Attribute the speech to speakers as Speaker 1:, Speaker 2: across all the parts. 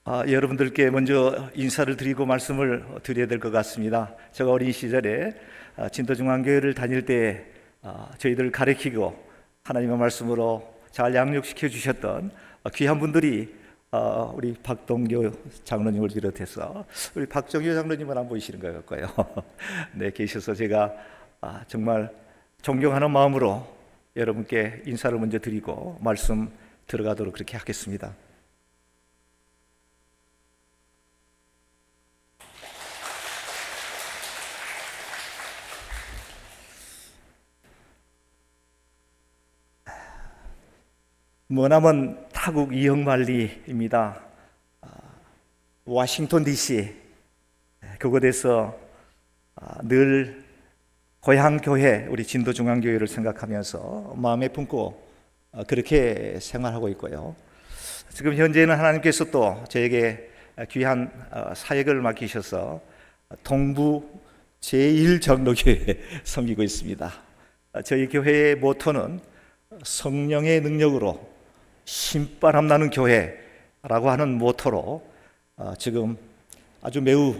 Speaker 1: 여러분들께 먼저 인사를 드리고 말씀을 드려야 될 것 같습니다. 제가 어린 시절에 진도중앙교회를 다닐 때 저희들을 가르치고 하나님의 말씀으로 잘 양육시켜 주셨던 귀한 분들이 우리 박동교 장로님을 비롯해서 우리 박정효 장로님은 안 보이시는 것 같고요. 네, 계셔서 제가 정말 존경하는 마음으로 여러분께 인사를 먼저 드리고 말씀 들어가도록 그렇게 하겠습니다. 머나먼 타국 이영만리입니다. 워싱턴 DC 그곳에서 늘 고향 교회 우리 진도중앙교회를 생각하면서 마음에 품고 그렇게 생활하고 있고요. 지금 현재는 하나님께서 또 저에게 귀한 사역을 맡기셔서 동부 제1장로교회에 섬기고 있습니다. 저희 교회의 모토는 성령의 능력으로 신바람 나는 교회라고 하는 모토로 지금 아주 매우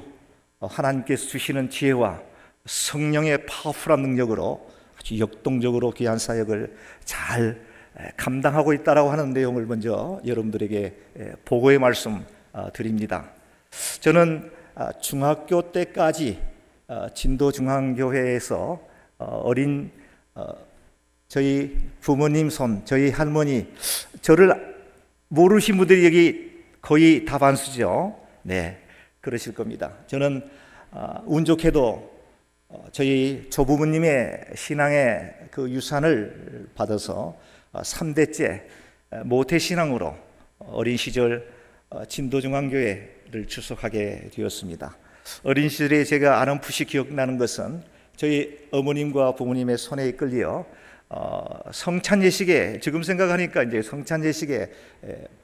Speaker 1: 하나님께서 주시는 지혜와 성령의 파워풀한 능력으로 아주 역동적으로 귀한 사역을 잘 감당하고 있다라고 하는 내용을 먼저 여러분들에게 보고의 말씀 드립니다. 저는 중학교 때까지 진도중앙교회에서 어린 저희 부모님 손, 저희 할머니, 저를 모르신 분들이 여기 거의 다반수죠. 네, 그러실 겁니다. 저는 운 좋게도 저희 조부모님의 신앙의 그 유산을 받아서 3대째 모태신앙으로 어린 시절 진도중앙교회를 출석하게 되었습니다. 어린 시절에 제가 아름풋이 기억나는 것은 저희 어머님과 부모님의 손에 이끌려 성찬 예식에, 지금 생각하니까 이제 성찬 예식에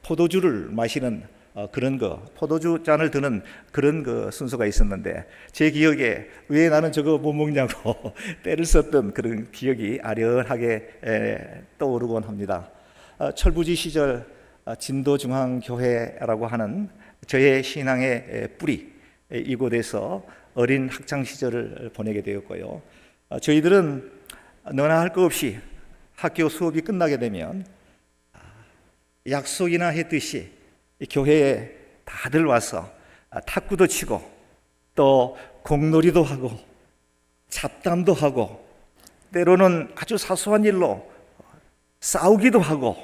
Speaker 1: 포도주를 마시는 그런 포도주 잔을 드는 그런 순서가 있었는데 제 기억에 왜 나는 저거 못 먹냐고 때를 썼던 그런 기억이 아련하게 떠오르곤 합니다. 철부지 시절 진도중앙교회라고 하는 저의 신앙의 뿌리, 이곳에서 어린 학창 시절을 보내게 되었고요. 저희들은 너나 할 것 없이 학교 수업이 끝나게 되면 약속이나 했듯이 교회에 다들 와서 탁구도 치고 또 공놀이도 하고 잡담도 하고 때로는 아주 사소한 일로 싸우기도 하고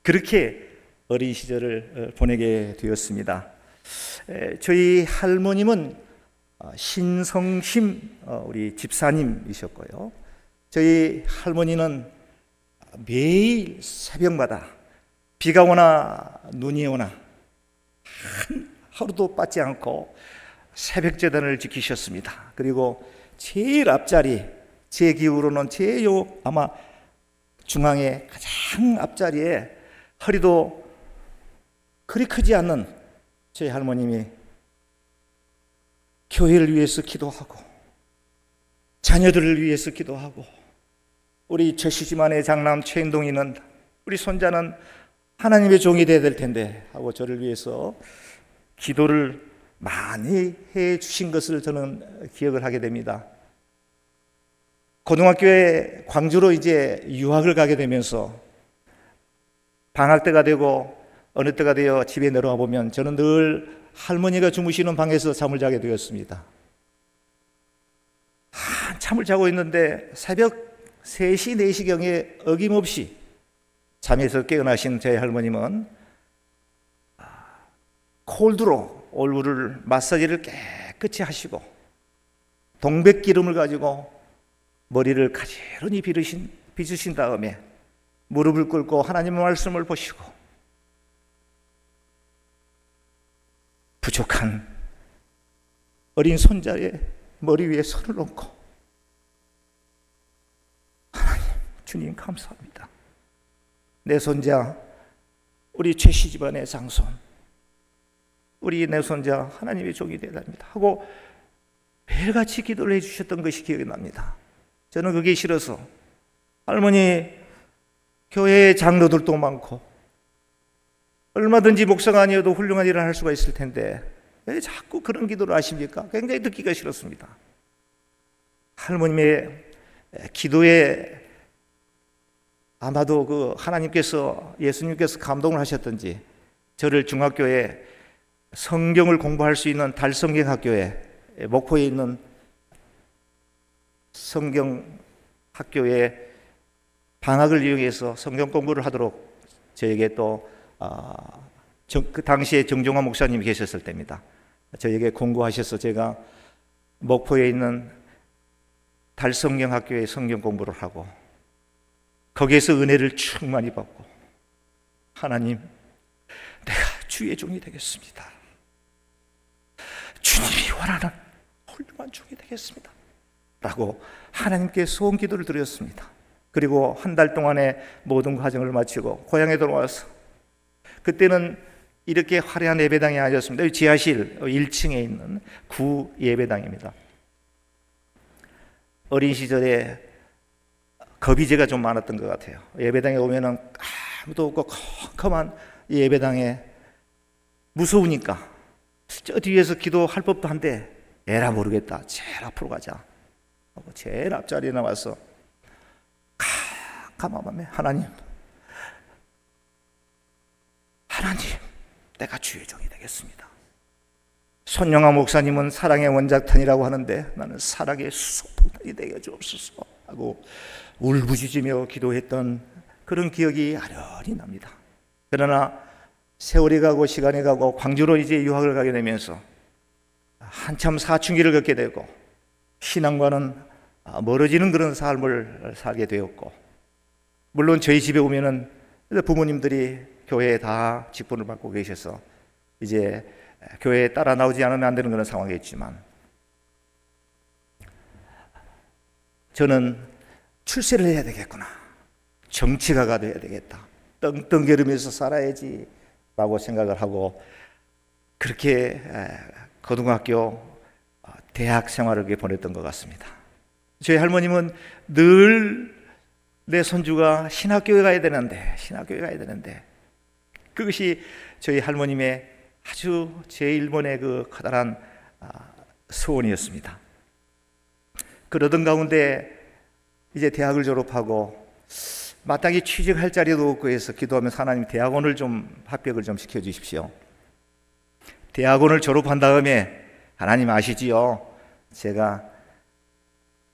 Speaker 1: 그렇게 어린 시절을 보내게 되었습니다. 저희 할머님은 신성심 우리 집사님이셨고요. 저희 할머니는 매일 새벽마다 비가 오나 눈이 오나 하루도 빠지 않고 새벽 제단을 지키셨습니다. 그리고 제일 앞자리, 제 기후로는 아마 중앙의 가장 앞자리에 허리도 그리 크지 않는 저희 할머님이 교회를 위해서 기도하고 자녀들을 위해서 기도하고 우리 최시지만의 장남 최인동이는 우리 손자는 하나님의 종이 되어야 될 텐데 하고 저를 위해서 기도를 많이 해 주신 것을 저는 기억을 하게 됩니다. 고등학교에 광주로 이제 유학을 가게 되면서 방학 때가 되고 어느 때가 되어 집에 내려와 보면 저는 늘 할머니가 주무시는 방에서 잠을 자게 되었습니다. 한참을 자고 있는데 새벽 3시, 4시경에 어김없이 잠에서 깨어나신 제 할머님은 콜드로 얼굴을 마사지를 깨끗이 하시고 동백기름을 가지고 머리를 가지런히 빗으신 다음에 무릎을 꿇고 하나님의 말씀을 보시고 부족한 어린 손자의 머리 위에 손을 얹고 하나님, 주님 감사합니다. 내 손자 우리 최씨 집안의 장손 우리 내 손자 하나님의 종이 되답니다 하고 매일같이 기도를 해주셨던 것이 기억이 납니다. 저는 그게 싫어서 할머니 교회에 장로들도 많고 얼마든지 목사가 아니어도 훌륭한 일을 할 수가 있을 텐데 왜 자꾸 그런 기도를 하십니까? 굉장히 듣기가 싫었습니다. 할머님의 기도에 아마도 그 하나님께서, 예수님께서 감동을 하셨던지 저를 중학교에 성경을 공부할 수 있는 달성경 학교에, 목포에 있는 성경 학교에 방학을 이용해서 성경 공부를 하도록 저에게 또 그 당시에 정종환 목사님이 계셨을 때입니다. 저에게 공고하셔서 제가 목포에 있는 달성경 학교에 성경 공부를 하고 거기에서 은혜를 충만히 받고, 하나님, 내가 주의 종이 되겠습니다. 주님이 원하는 훌륭한 종이 되겠습니다. 라고 하나님께 소원 기도를 드렸습니다. 그리고 한 달 동안의 모든 과정을 마치고 고향에 돌아와서, 그때는 이렇게 화려한 예배당이 아니었습니다. 지하실 1층에 있는 구 예배당입니다. 어린 시절에 겁이 제가 좀 많았던 것 같아요. 예배당에 오면은 아무도 없고 컴컴한 예배당에 무서우니까 저 뒤에서 기도할 법도 한데 에라 모르겠다, 제일 앞으로 가자 하고 제일 앞자리에 나와서 가만히 하나님, 내가 주의 종이 되겠습니다. 손영아 목사님은 사랑의 원작탄이라고 하는데 나는 사랑의 수소폭탄이 되게 주옵소서 하고 울부짖으며 기도했던 그런 기억이 아련히 납니다. 그러나 세월이 가고 시간이 가고 광주로 이제 유학을 가게 되면서 한참 사춘기를 겪게 되고 신앙과는 멀어지는 그런 삶을 살게 되었고, 물론 저희 집에 오면은 부모님들이 교회에 다 직분을 맡고 계셔서 이제 교회에 따라 나오지 않으면 안 되는 그런 상황이었지만, 저는 출세를 해야 되겠구나, 정치가가 돼야 되겠다, 떵떵거리면서 살아야지 라고 생각을 하고 그렇게 고등학교, 대학 생활을 보냈던 것 같습니다. 저희 할머님은 늘 내 손주가 신학교에 가야 되는데 그것이 저희 할머님의 아주 제1번의 그 커다란 소원이었습니다. 그러던 가운데 이제 대학을 졸업하고 마땅히 취직할 자리도 없고 해서 기도하면서 하나님, 대학원을 좀 합격을 좀 시켜주십시오. 대학원을 졸업한 다음에 하나님 아시지요? 제가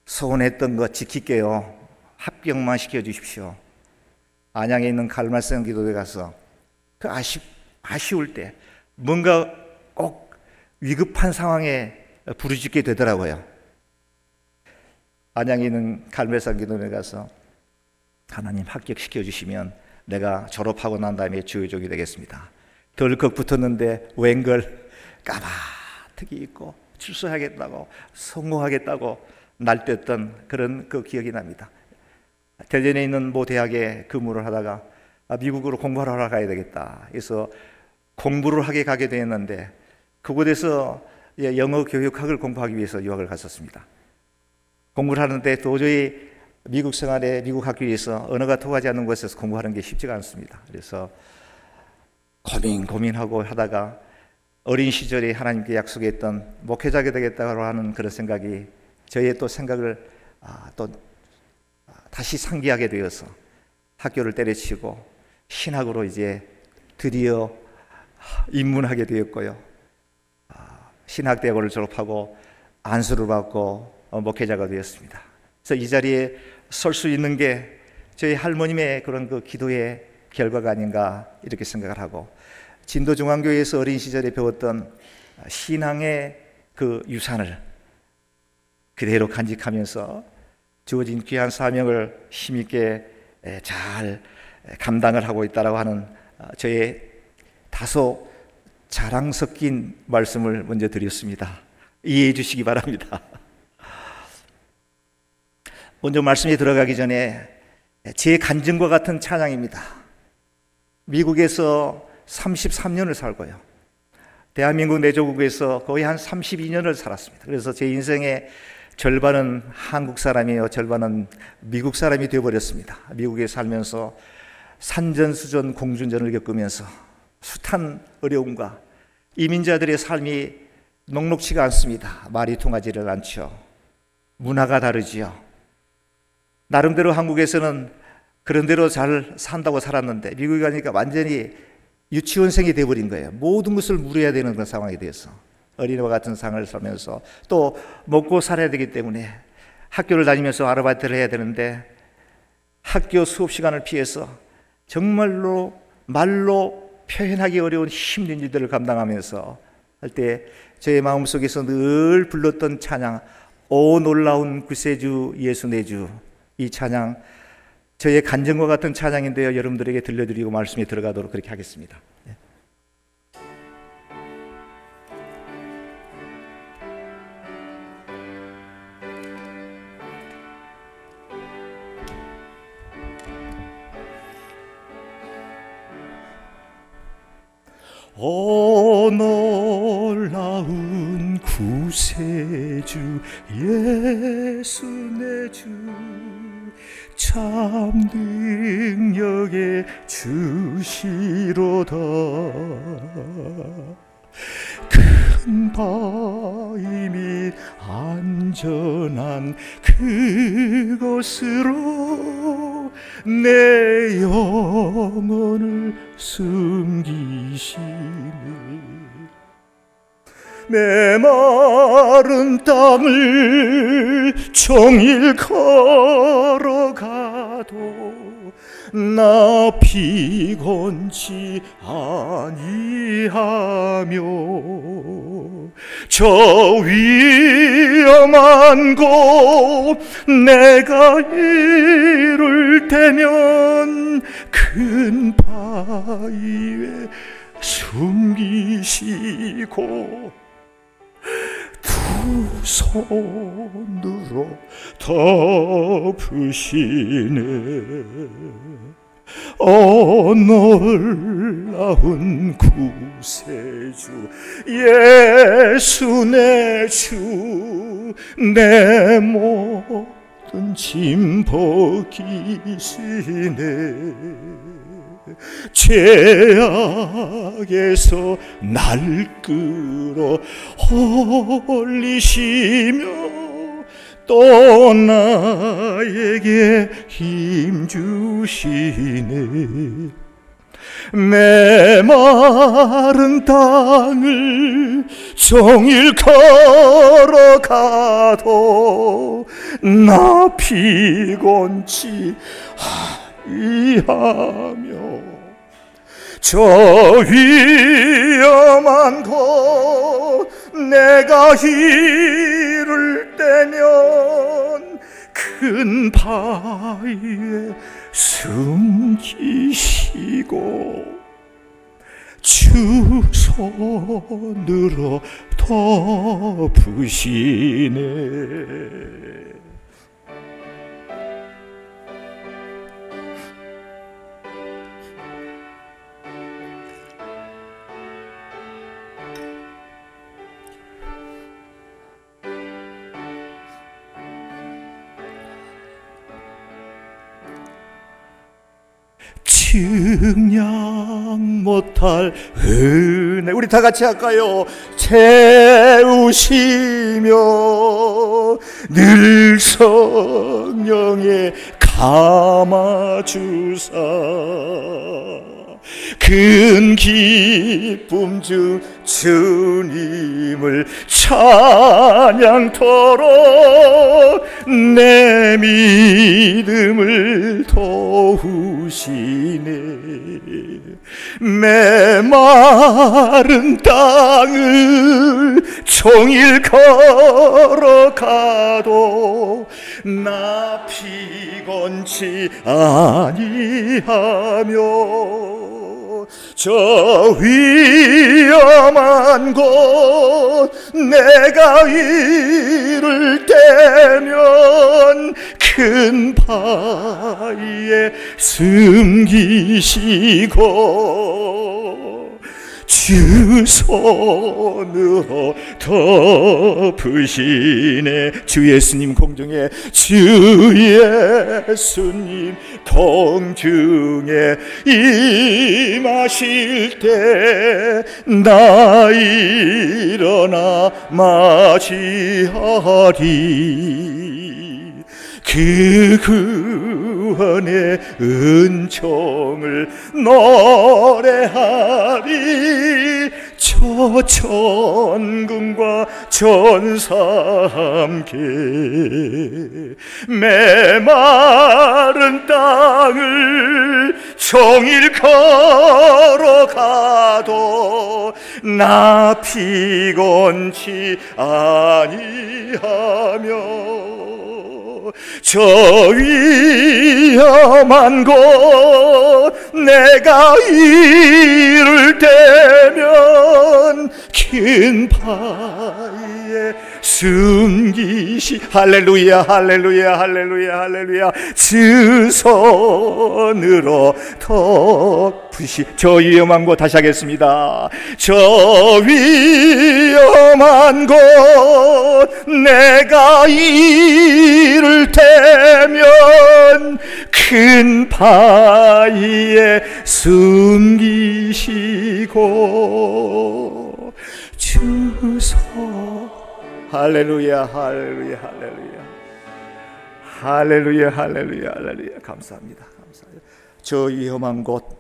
Speaker 1: 소원했던 거 지킬게요. 합격만 시켜주십시오. 안양에 있는 갈말성 기도회 가서 그 아쉬울 때 뭔가 꼭 위급한 상황에 부르짖게 되더라고요. 안양에 있는 갈멜산 기도회 가서 하나님 합격시켜 주시면 내가 졸업하고 난 다음에 주의 종이 되겠습니다. 덜컥 붙었는데 웬걸 까마득히 입고 출소하겠다고, 성공하겠다고 날뛰었던 그런 그 기억이 납니다. 대전에 있는 모 대학에 근무를 하다가 미국으로 공부하러 가야 되겠다 해서 공부를 하게 가게 되었는데, 그곳에서 영어 교육학을 공부하기 위해서 유학을 갔었습니다. 공부를 하는데 도저히 미국 생활에, 미국 학교에서 언어가 통하지 않는 곳에서 공부하는 게 쉽지가 않습니다. 그래서 고민하고 하다가 어린 시절에 하나님께 약속했던 목회자가 되겠다고 하는 그런 생각이 저의 또 생각을 또 다시 상기하게 되어서 학교를 때려치고 신학으로 이제 드디어 입문하게 되었고요. 신학대학원을 졸업하고 안수를 받고 목회자가 되었습니다. 그래서 이 자리에 설 수 있는 게 저희 할머님의 그런 그 기도의 결과가 아닌가 이렇게 생각을 하고, 진도중앙교회에서 어린 시절에 배웠던 신앙의 그 유산을 그대로 간직하면서 주어진 귀한 사명을 힘있게 잘 감당을 하고 있다고 하는 저의 다소 자랑 섞인 말씀을 먼저 드렸습니다. 이해해 주시기 바랍니다. 먼저 말씀에 들어가기 전에 제 간증과 같은 찬양입니다. 미국에서 33년을 살고요, 대한민국 내조국에서 거의 한 32년을 살았습니다. 그래서 제 인생의 절반은 한국 사람이요, 절반은 미국 사람이 되어버렸습니다. 미국에 살면서 산전수전 공중전을 겪으면서 숱한 어려움과 이민자들의 삶이 녹록치가 않습니다. 말이 통하지를 않죠. 문화가 다르지요. 나름대로 한국에서는 그런 대로 잘 산다고 살았는데 미국에 가니까 완전히 유치원생이 되어버린 거예요. 모든 것을 물어야 되는 그런 상황이 되어서 어린이와 같은 삶을 살면서 또 먹고 살아야 되기 때문에 학교를 다니면서 아르바이트를 해야 되는데 학교 수업 시간을 피해서 정말로 말로 표현하기 어려운 힘든 일들을 감당하면서 할 때 저의 마음속에서 늘 불렀던 찬양, 오 놀라운 구세주 예수 내 주, 이 찬양 저의 간증과 같은 찬양인데요, 여러분들에게 들려드리고 말씀에 들어가도록 그렇게 하겠습니다. 오 놀라운 구세주 예수 내 주, 참 능력의 주시로다. 큰 바위 및 안전한 그곳으로 내 영혼을 숨기시네. 메마른 땅을 종일 걸어가도 나 피곤치 아니하며 저 위험한 곳 내가 이를 때면 큰 바위에 숨기시고 두 손으로 덮으시네. 오 놀라운 구세주 예수 내 주, 내 모든 짐 벗기시네. 죄악에서 날 끌어 올리시며 또 나에게 힘 주시네. 메마른 땅을 종일 걸어가도 나 피곤치 아니하며 저 위험한 곳 내가 이를 때면 큰 바위에 숨기시고 주 손으로 덮으시네. 측량 못할 은혜, 우리 다 같이 할까요? 채우시며 늘 성령에 감아주사 큰 기쁨 중 주님을 찬양토록 내 믿음을 도우시네. 메마른 땅을 종일 걸어가도 나 피곤치 아니하며 저 위험한 곳 내가 이를 때면 큰 바위에 숨기시고 주 주 손으로 덮으시네. 주 예수님 공중에, 주 예수님 공중에 임하실 때 나 일어나 맞이하리. 그 구원의 은총을 노래하리. 저 천군과 전사 함께 메마른 땅을 종일 걸어가도 나 피곤치 아니하며 저 위험한 곳 내가 이를 때면 긴 바위에 숨기시. 할렐루야 할렐루야 할렐루야 할렐루야. 주 손으로 덮으시. 저 위험한 곳, 다시 하겠습니다. 저 위험한 곳 내가 이를 때면 큰 바위에 숨기시고 주소. 할렐루야 할렐루야 할렐루야 할렐루야 할렐루야 할렐루야. 감사합니다 감사합니다. 저 위험한 곳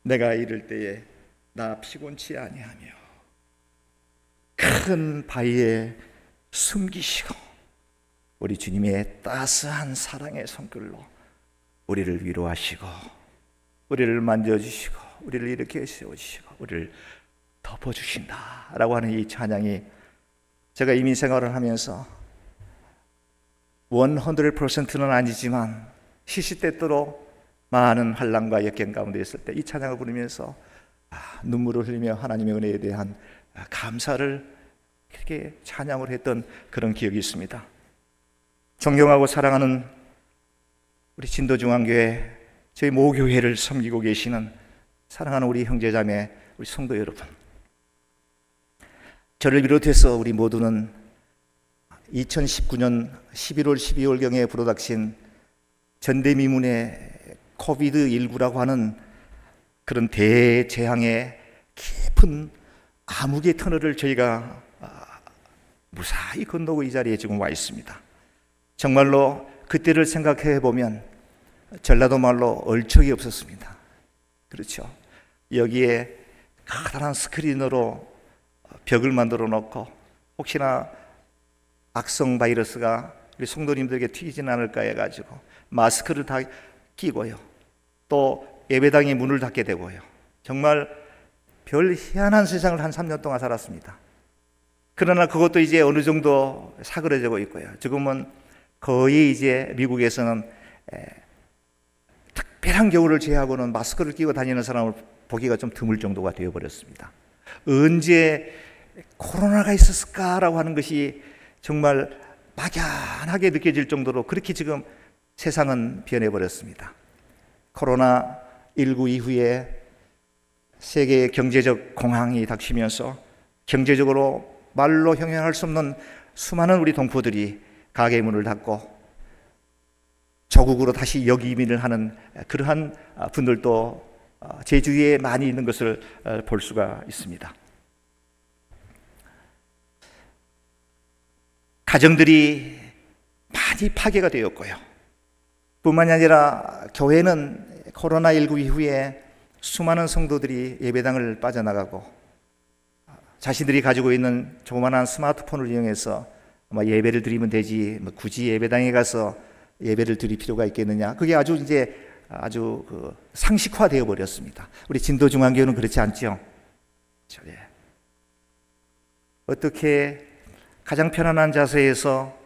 Speaker 1: 내가 이를 때에 나 피곤치 아니하며 큰 바위에 숨기시고 우리 주님의 따스한 사랑의 손길로 우리를 위로하시고 우리를 만져주시고 우리를 일으켜 세워주시고 우리를 덮어주신다라고 하는 이 찬양이 제가 이민 생활을 하면서 100%는 아니지만 시시때때로 많은 환난과 역경 가운데 있을 때 이 찬양을 부르면서 눈물을 흘리며 하나님의 은혜에 대한 감사를 이렇게 찬양을 했던 그런 기억이 있습니다. 존경하고 사랑하는 우리 진도중앙교회 저희 모교회를 섬기고 계시는 사랑하는 우리 형제자매 우리 성도 여러분, 저를 비롯해서 우리 모두는 2019년 11월 12월경에 불어닥친 전대미문의 코비드19라고 하는 그런 대재앙의 깊은 암흑의 터널을 저희가 무사히 건너고 이 자리에 지금 와 있습니다. 정말로 그때를 생각해 보면 전라도 말로 얼척이 없었습니다. 그렇죠. 여기에 커다란 스크린으로 벽을 만들어 놓고 혹시나 악성 바이러스가 우리 성도님들에게 튀기진 않을까 해가지고 마스크를 다 끼고요, 또 예배당의 문을 닫게 되고요, 정말 별 희한한 세상을 한 3년 동안 살았습니다. 그러나 그것도 이제 어느 정도 사그러지고 있고요. 지금은 거의 이제 미국에서는 특별한 겨울을 제외하고는 마스크를 끼고 다니는 사람을 보기가 좀 드물 정도가 되어버렸습니다. 언제 코로나가 있었을까라고 하는 것이 정말 막연하게 느껴질 정도로 그렇게 지금 세상은 변해버렸습니다. 코로나19 이후에 세계의 경제적 공황이 닥치면서 경제적으로 말로 형용할 수 없는 수많은 우리 동포들이 가게 문을 닫고 조국으로 다시 역이민을 하는 그러한 분들도 제 주위에 많이 있는 것을 볼 수가 있습니다. 가정들이 많이 파괴가 되었고요, 뿐만이 아니라 교회는 코로나19 이후에 수많은 성도들이 예배당을 빠져나가고 자신들이 가지고 있는 조그마한 스마트폰을 이용해서 예배를 드리면 되지 굳이 예배당에 가서 예배를 드릴 필요가 있겠느냐, 그게 아주 상식화되어 버렸습니다. 우리 진도중앙교회는 그렇지 않죠. 어떻게 가장 편안한 자세에서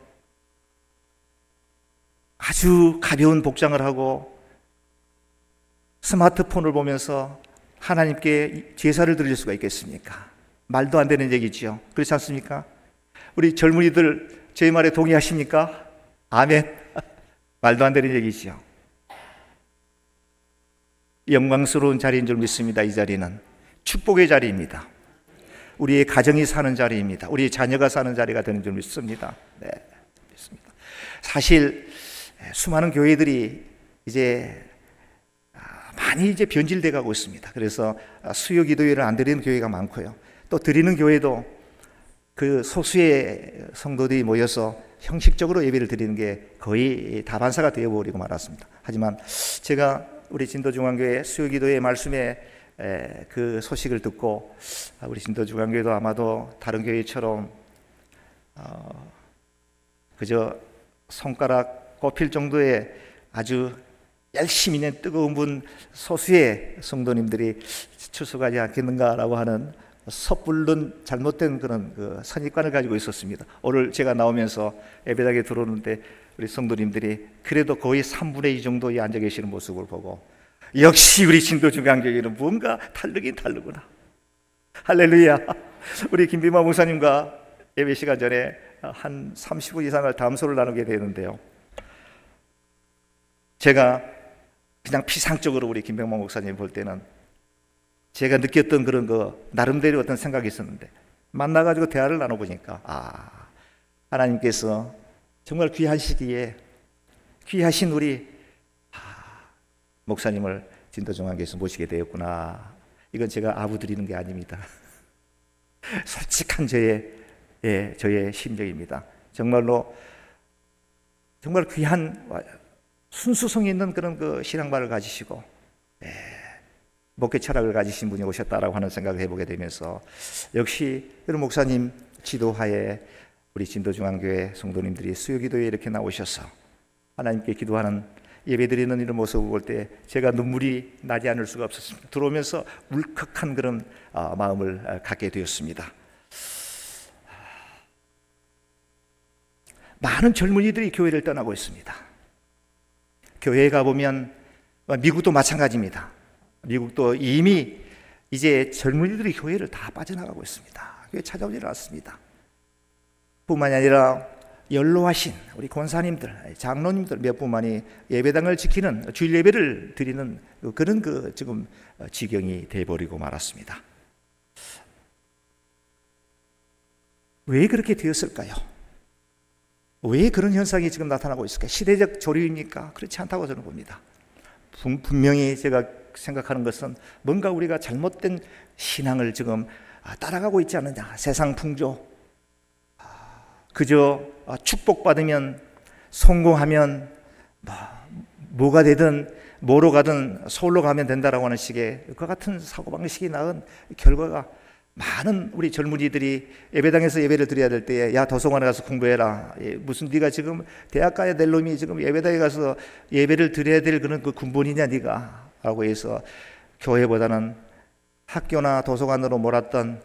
Speaker 1: 아주 가벼운 복장을 하고 스마트폰을 보면서 하나님께 제사를 드릴 수가 있겠습니까? 말도 안 되는 얘기죠. 그렇지 않습니까? 우리 젊은이들 제 말에 동의하십니까? 아멘. 말도 안 되는 얘기죠. 영광스러운 자리인 줄 믿습니다. 이 자리는 축복의 자리입니다. 우리의 가정이 사는 자리입니다. 우리 자녀가 사는 자리가 되는 줄 믿습니다. 네, 믿습니다. 사실 수많은 교회들이 이제 많이 이제 변질돼 가고 있습니다. 그래서 수요 기도회를 안 드리는 교회가 많고요. 또 드리는 교회도 그 소수의 성도들이 모여서 형식적으로 예배를 드리는 게 거의 다반사가 되어버리고 말았습니다. 하지만 제가 우리 진도중앙교회 수요 기도회 말씀에 그 소식을 듣고 우리 진도중앙교회도 아마도 다른 교회처럼 그저 손가락 꼽힐 정도의 아주 열심히 있는 뜨거운 분 소수의 성도님들이 출석하지 않겠는가라고 하는 섣불른 잘못된 그런 그 선입관을 가지고 있었습니다. 오늘 제가 나오면서 예배당에 들어오는데 우리 성도님들이 그래도 거의 3분의 2 정도에 앉아 계시는 모습을 보고 역시 우리 진도중앙교회는 뭔가 다르긴 다르구나. 할렐루야. 우리 김비마 목사님과 예배 시간 전에 한 30분 이상을 담소를 나누게 되는데요, 제가 그냥 피상적으로 우리 김병만 목사님 볼 때는 제가 느꼈던 그런 그 나름대로 어떤 생각이 있었는데 만나가지고 대화를 나눠보니까 하나님께서 정말 귀한 시기에 귀하신 우리 목사님을 진도중앙교회에서 모시게 되었구나. 이건 제가 아부 드리는 게 아닙니다. 솔직한 저의 심정입니다. 정말로 정말 귀한 순수성이 있는 그런 그 신앙발을 가지시고 목회 철학을 가지신 분이 오셨다라고 하는 생각을 해보게 되면서 역시 여러분 목사님 지도하에 우리 진도중앙교회 성도님들이 수요기도에 이렇게 나오셔서 하나님께 기도하는 예배드리는 이런 모습을 볼 때 제가 눈물이 나지 않을 수가 없었습니다. 들어오면서 울컥한 그런 마음을 갖게 되었습니다. 많은 젊은이들이 교회를 떠나고 있습니다. 교회에 가보면 미국도 마찬가지입니다. 미국도 이미 이제 젊은이들이 교회를 다 빠져나가고 있습니다. 교회 찾아오지 않았습니다. 뿐만이 아니라 연로하신 우리 권사님들, 장로님들 몇 분만이 예배당을 지키는 주일 예배를 드리는 그런 그 지금 지경이 돼버리고 말았습니다. 왜 그렇게 되었을까요? 왜 그런 현상이 지금 나타나고 있을까요? 시대적 조류입니까? 그렇지 않다고 저는 봅니다. 분명히 제가 생각하는 것은 뭔가 우리가 잘못된 신앙을 지금 따라가고 있지 않느냐. 세상 풍조, 그저 축복받으면 성공하면 뭐가 되든 뭐로 가든 서울로 가면 된다라고 하는 식의 그와 같은 사고방식이 낳은 결과가 많은 우리 젊은이들이 예배당에서 예배를 드려야 될 때에 야 도서관에 가서 공부해라. 무슨 네가 지금 대학 가야 될 놈이 지금 예배당에 가서 예배를 드려야 될 그런 그 군본이냐 네가 라고 해서 교회보다는 학교나 도서관으로 몰았던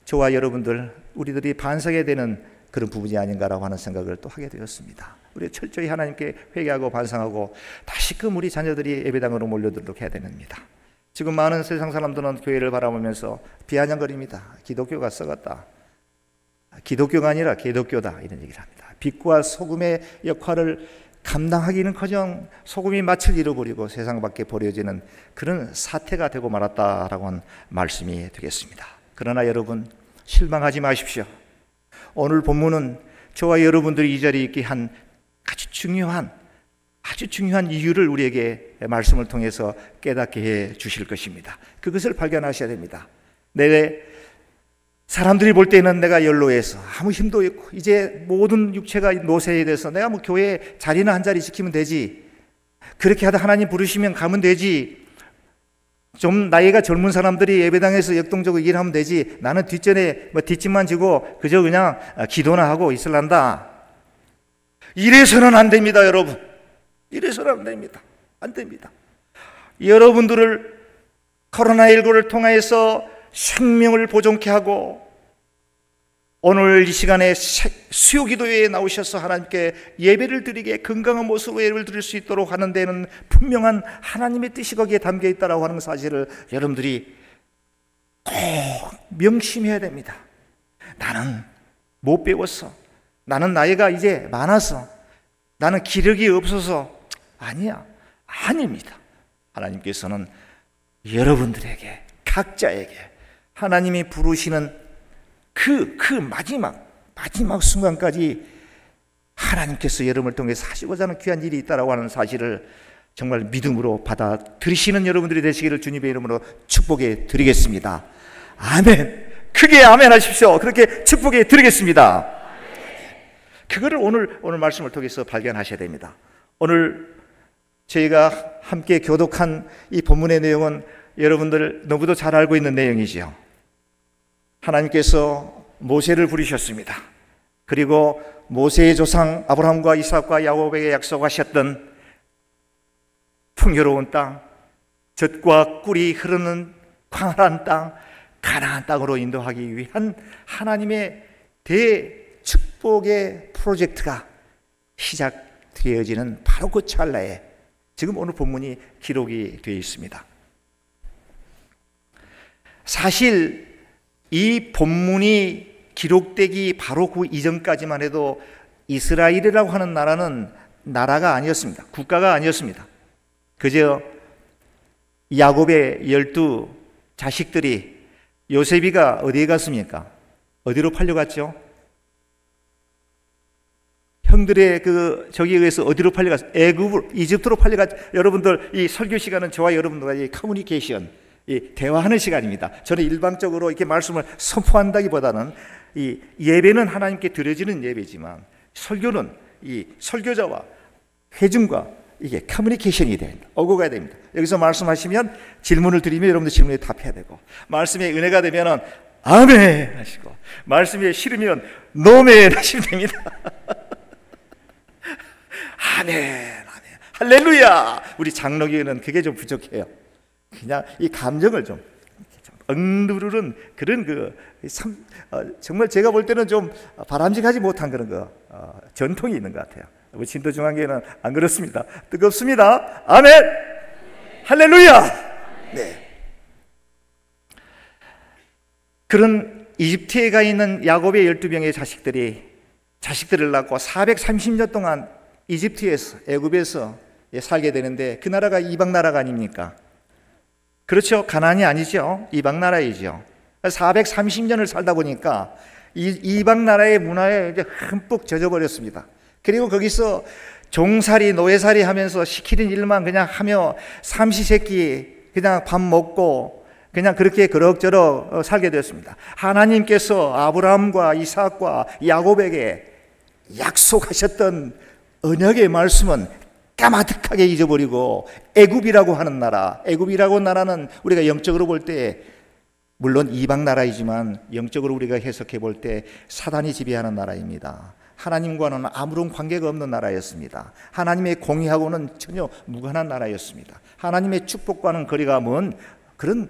Speaker 1: 저와 여러분들 우리들이 반성해야 되는 그런 부분이 아닌가라고 하는 생각을 또 하게 되었습니다. 우리 철저히 하나님께 회개하고 반성하고 다시금 우리 자녀들이 예배당으로 몰려들도록 해야 됩니다. 지금 많은 세상 사람들은 교회를 바라보면서 비아냥거립니다. 기독교가 썩었다. 기독교가 아니라 개독교다 이런 얘기를 합니다. 빛과 소금의 역할을 감당하기는커녕 소금이 맛을 잃어버리고 세상 밖에 버려지는 그런 사태가 되고 말았다라고 하는 말씀이 되겠습니다. 그러나 여러분 실망하지 마십시오. 오늘 본문은 저와 여러분들이 이 자리에 있게 한 아주 중요한 이유를 우리에게 말씀을 통해서 깨닫게 해 주실 것입니다. 그것을 발견하셔야 됩니다. 사람들이 볼 때는 내가 연로해서 아무 힘도 없고 이제 모든 육체가 노쇠에 돼서 내가 뭐 교회 자리는 한 자리 지키면 되지, 그렇게 하다 하나님 부르시면 가면 되지, 좀 나이가 젊은 사람들이 예배당에서 역동적으로 일하면 되지, 나는 뒷전에 뒷짐만 지고 그저 그냥 기도나 하고 있을란다. 이래서는 안 됩니다. 여러분, 이래서는 안 됩니다. 안 됩니다. 여러분들을 코로나19를 통해서 생명을 보존케 하고 오늘 이 시간에 수요 기도회에 나오셔서 하나님께 예배를 드리게 건강한 모습으로 예배를 드릴 수 있도록 하는 데는 분명한 하나님의 뜻이 거기에 담겨 있다고 하는 사실을 여러분들이 꼭 명심해야 됩니다. 나는 못 배웠어, 나는 나이가 이제 많아서, 나는 기력이 없어서, 아닙니다. 하나님께서는 여러분들에게 각자에게 하나님이 부르시는
Speaker 2: 그 마지막 순간까지 하나님께서 여러분을 통해 하시고자 하는 귀한 일이 있다라고 하는 사실을 정말 믿음으로 받아들이시는 여러분들이 되시기를 주님의 이름으로 축복해 드리겠습니다. 아멘. 크게 아멘 하십시오. 그렇게 축복해 드리겠습니다. 그거를 오늘 말씀을 통해서 발견하셔야 됩니다. 오늘 저희가 함께 교독한 이 본문의 내용은 여러분들 너무도 잘 알고 있는 내용이지요. 하나님께서 모세를 부르셨습니다. 그리고 모세의 조상 아브라함과 이삭과 야곱에게 약속하셨던 풍요로운 땅, 젖과 꿀이 흐르는 광활한 땅, 가나안 땅으로 인도하기 위한 하나님의 대축복의 프로젝트가 시작되어지는 바로 그 찰나에 지금 오늘 본문이 기록이 되어 있습니다. 사실 이 본문이 기록되기 바로 그 이전까지만 해도 이스라엘이라고 하는 나라는 나라가 아니었습니다. 국가가 아니었습니다. 그저 야곱의 12 자식들이 요셉이가 어디에 갔습니까? 어디로 팔려갔죠? 형들의 저기에 의해서 어디로 팔려갔어요? 이집트로 팔려갔죠. 여러분들 이 설교 시간은 저와 여러분들과 이 커뮤니케이션, 이 대화하는 시간입니다. 저는 일방적으로 이렇게 말씀을 선포한다기보다는 이 예배는 하나님께 드려지는 예배지만 설교는 이 설교자와 회중과 이게 커뮤니케이션이 됩니다. 오고 가야 됩니다. 여기서 말씀하시면 질문을 드리면 여러분들 질문에 답해야 되고, 말씀에 은혜가 되면은 아멘 하시고, 말씀에 싫으면 노멘 하시면 됩니다. 아멘, 아멘, 할렐루야. 우리 장로교회는 그게 좀 부족해요. 그냥 이 감정을 좀 억누르는 그런 정말 제가 볼 때는 좀 바람직하지 못한 그런 전통이 있는 것 같아요. 우리 진도중앙교회는 안 그렇습니다. 뜨겁습니다. 아멘, 할렐루야. 네. 그런 이집트에 가 있는 야곱의 12명의 자식들을 낳고 430년 동안 이집트에서, 애굽에서 살게 되는데, 그 나라가 이방 나라가 아닙니까? 그렇죠. 가나안이 아니죠. 이방 나라이죠. 430년을 살다 보니까 이방 나라의 문화에 이제 흠뻑 젖어버렸습니다. 그리고 거기서 종살이, 노예살이 하면서 시키는 일만 그냥 하며 삼시세끼 그냥 밥 먹고 그냥 그렇게 그럭저럭 살게 되었습니다. 하나님께서 아브라함과 이삭과 야곱에게 약속하셨던 언약의 말씀은 까마득하게 잊어버리고 애굽이라고 하는 나라, 애굽이라고 나라는 우리가 영적으로 볼 때 물론 이방 나라이지만 영적으로 우리가 해석해 볼 때 사단이 지배하는 나라입니다. 하나님과는 아무런 관계가 없는 나라였습니다. 하나님의 공의하고는 전혀 무관한 나라였습니다. 하나님의 축복과는 거리가 먼 그런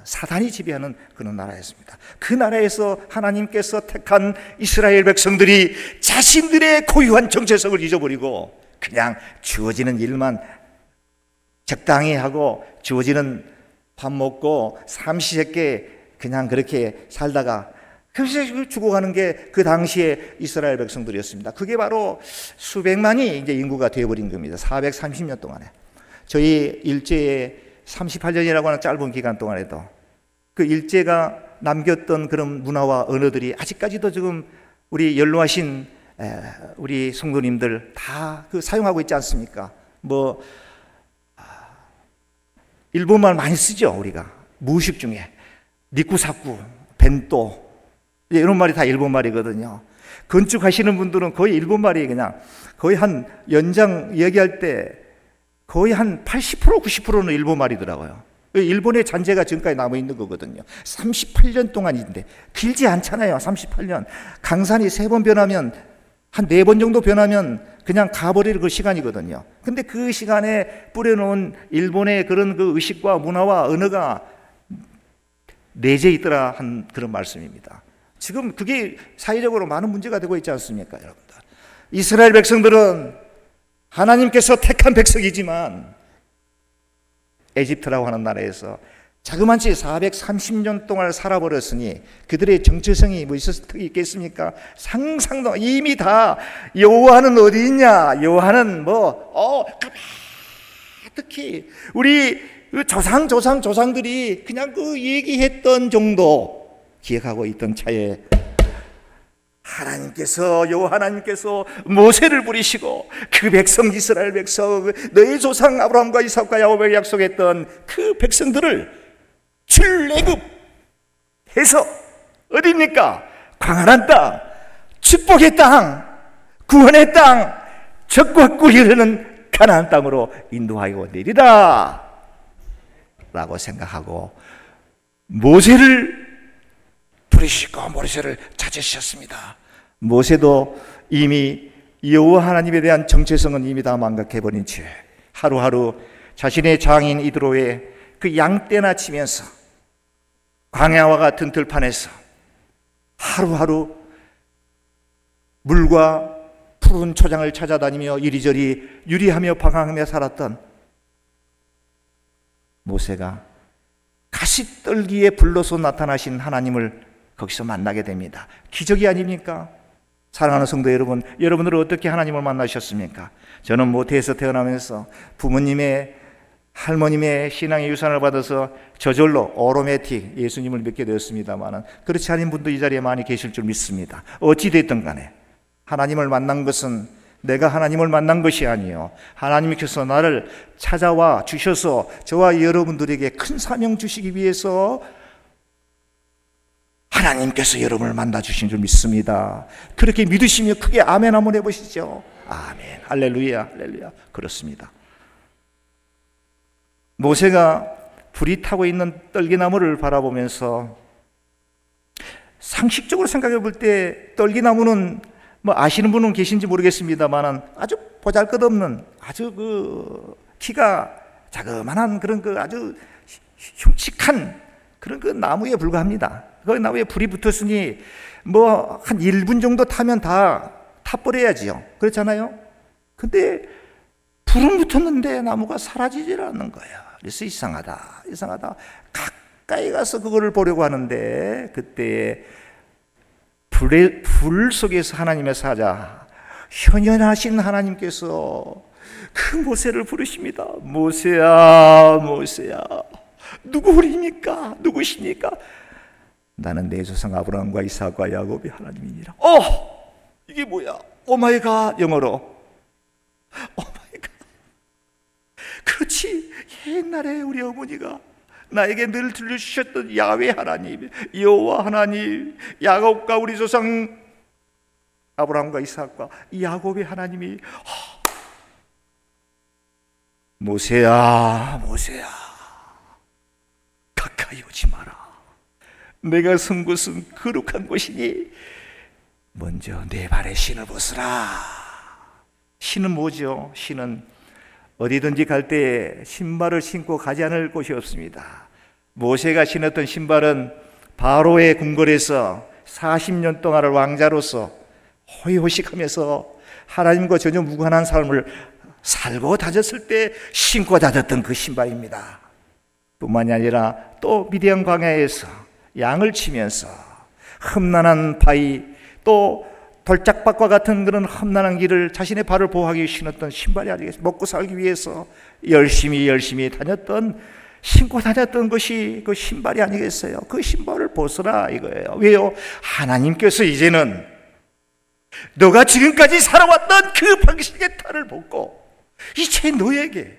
Speaker 2: 사단이 지배하는 그런 나라였습니다. 그 나라에서 하나님께서 택한 이스라엘 백성들이 자신들의 고유한 정체성을 잊어버리고 그냥 주어지는 일만 적당히 하고 주어지는 밥 먹고 삼시세끼 그냥 그렇게 살다가 그래서 죽어가는 게 그 당시에 이스라엘 백성들이었습니다. 그게 바로 수백만이 이제 인구가 되어버린 겁니다. 430년 동안에. 저희 일제의 38년이라고 하는 짧은 기간 동안에도 그 일제가 남겼던 그런 문화와 언어들이 아직까지도 지금 우리 연로하신 우리 성도님들 다 사용하고 있지 않습니까? 일본말 많이 쓰죠. 우리가 무식 중에 니쿠사쿠, 벤또 이런 말이 다 일본말이거든요. 건축하시는 분들은 거의 일본말이 그냥 거의 한 연장 얘기할 때 거의 한 80%, 90%는 일본말이더라고요. 일본의 잔재가 지금까지 남아있는 거거든요. 38년 동안인데 길지 않잖아요. 38년. 강산이 3번 변하면 한 4번 정도 변하면 그냥 가버릴 그 시간이거든요. 근데 그 시간에 뿌려놓은 일본의 그런 그 의식과 문화와 언어가 내재 있더라 한 그런 말씀입니다. 지금 그게 사회적으로 많은 문제가 되고 있지 않습니까, 여러분들? 이스라엘 백성들은 하나님께서 택한 백성이지만 에집트라고 하는 나라에서 자그마치 430년 동안 살아버렸으니 그들의 정체성이 뭐 있겠습니까? 상상도 이미 다 여호와는 어디 있냐? 여호와는 가득히 우리 조상들이 그냥 그 얘기했던 정도 기억하고 있던 차에 여호와 하나님께서 모세를 부리시고 그 백성, 이스라엘 백성, 너희 조상 아브라함과 이삭과 야곱에게 약속했던 그 백성들을 출애굽해서 어디입니까? 광활한 땅, 축복의 땅, 구원의 땅, 젖과 꿀이 흐르는 가나안 땅으로 인도하여 내리라 라고 생각하고 모세를 부르시고 모세를 찾으셨습니다. 모세도 이미 여호와 하나님에 대한 정체성은 이미 다 망각해버린 채 하루하루 자신의 장인 이드로의 그 양떼나 치면서 광야와 같은 들판에서 하루하루 물과 푸른 초장을 찾아다니며 이리저리 유리하며 방황하며 살았던 모세가 가시떨기에 불러서 나타나신 하나님을 거기서 만나게 됩니다. 기적이 아닙니까? 사랑하는 성도 여러분, 여러분들은 어떻게 하나님을 만나셨습니까? 저는 모태에서 태어나면서 부모님의 할머님의 신앙의 유산을 받아서 저절로 오로매틱 예수님을 믿게 되었습니다만 그렇지 않은 분도 이 자리에 많이 계실 줄 믿습니다. 어찌됐든 간에 하나님을 만난 것은 내가 하나님을 만난 것이 아니요 하나님께서 나를 찾아와 주셔서 저와 여러분들에게 큰 사명 주시기 위해서 하나님께서 여러분을 만나 주신 줄 믿습니다. 그렇게 믿으시며 크게 아멘 한번 해보시죠. 아멘, 할렐루야, 할렐루야. 그렇습니다. 모세가 불이 타고 있는 떨기나무를 바라보면서 상식적으로 생각해 볼 때 떨기나무는 뭐 아시는 분은 계신지 모르겠습니다만 아주 보잘것없는 아주 그 키가 자그만한 그런 그 아주 흉측한 그런 그 나무에 불과합니다. 그 나무에 불이 붙었으니 뭐 한 1분 정도 타면 다 타버려야지요. 그렇잖아요. 근데 불은 붙었는데 나무가 사라지질 않는 거야. 그래서 이상하다. 가까이 가서 그거를 보려고 하는데 그때 불 속에서 하나님의 사자 현현하신 하나님께서 그 모세를 부르십니다. 모세야, 모세야, 누구입니까? 누구십니까? 나는 내 조상 아브라함과 이삭과 야곱의 하나님이니라. 이게 뭐야? 오마이갓, 영어로 오마이갓. 그렇지, 옛날에 우리 어머니가 나에게 늘 들려주셨던 야훼 하나님, 여호와 하나님, 야곱과 우리 조상 아브라함과 이삭과 야곱의 하나님이 모세야, 모세야, 가까이 오지 마라. 내가 선 곳은 거룩한 곳이니 먼저 내 발에 신을 벗으라. 신은 뭐죠? 신은 어디든지 갈 때 신발을 신고 가지 않을 곳이 없습니다. 모세가 신었던 신발은 바로의 궁궐에서 40년 동안을 왕자로서 호의호식하면서 하나님과 전혀 무관한 삶을 살고 다녔을 때 신고 다녔던 그 신발입니다. 뿐만이 아니라 또 미디안 광야에서 양을 치면서 험난한 바위 또 돌짝밭과 같은 그런 험난한 길을 자신의 발을 보호하기 위해 신었던 신발이 아니겠습니까? 먹고 살기 위해서 열심히 다녔던, 신고 다녔던 것이 그 신발이 아니겠어요? 그 신발을 벗으라 이거예요. 왜요? 하나님께서 이제는 너가 지금까지 살아왔던 그 방식의 탈을 벗고 이제 너에게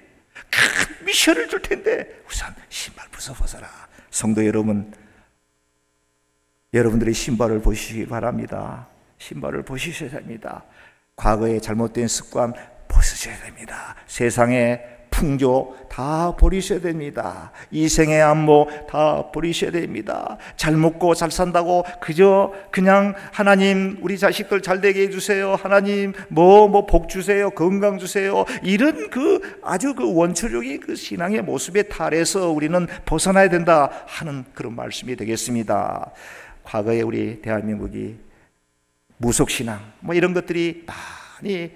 Speaker 2: 큰 미션을 줄 텐데 우선 신발 벗어라. 성도 여러분, 여러분들의 신발을 보시기 바랍니다. 신발을 벗으셔야 됩니다. 과거의 잘못된 습관 벗으셔야 됩니다. 세상의 풍조 다 버리셔야 됩니다. 이생의 안목 다 버리셔야 됩니다. 잘 먹고 잘 산다고 그냥 하나님 우리 자식들 잘 되게 해주세요, 하나님 복 주세요, 건강 주세요, 이런 그 아주 그 원초적인 그 신앙의 모습의 탈에서 우리는 벗어나야 된다 하는 그런 말씀이 되겠습니다. 과거에 우리 대한민국이 무속신앙 이런 것들이 많이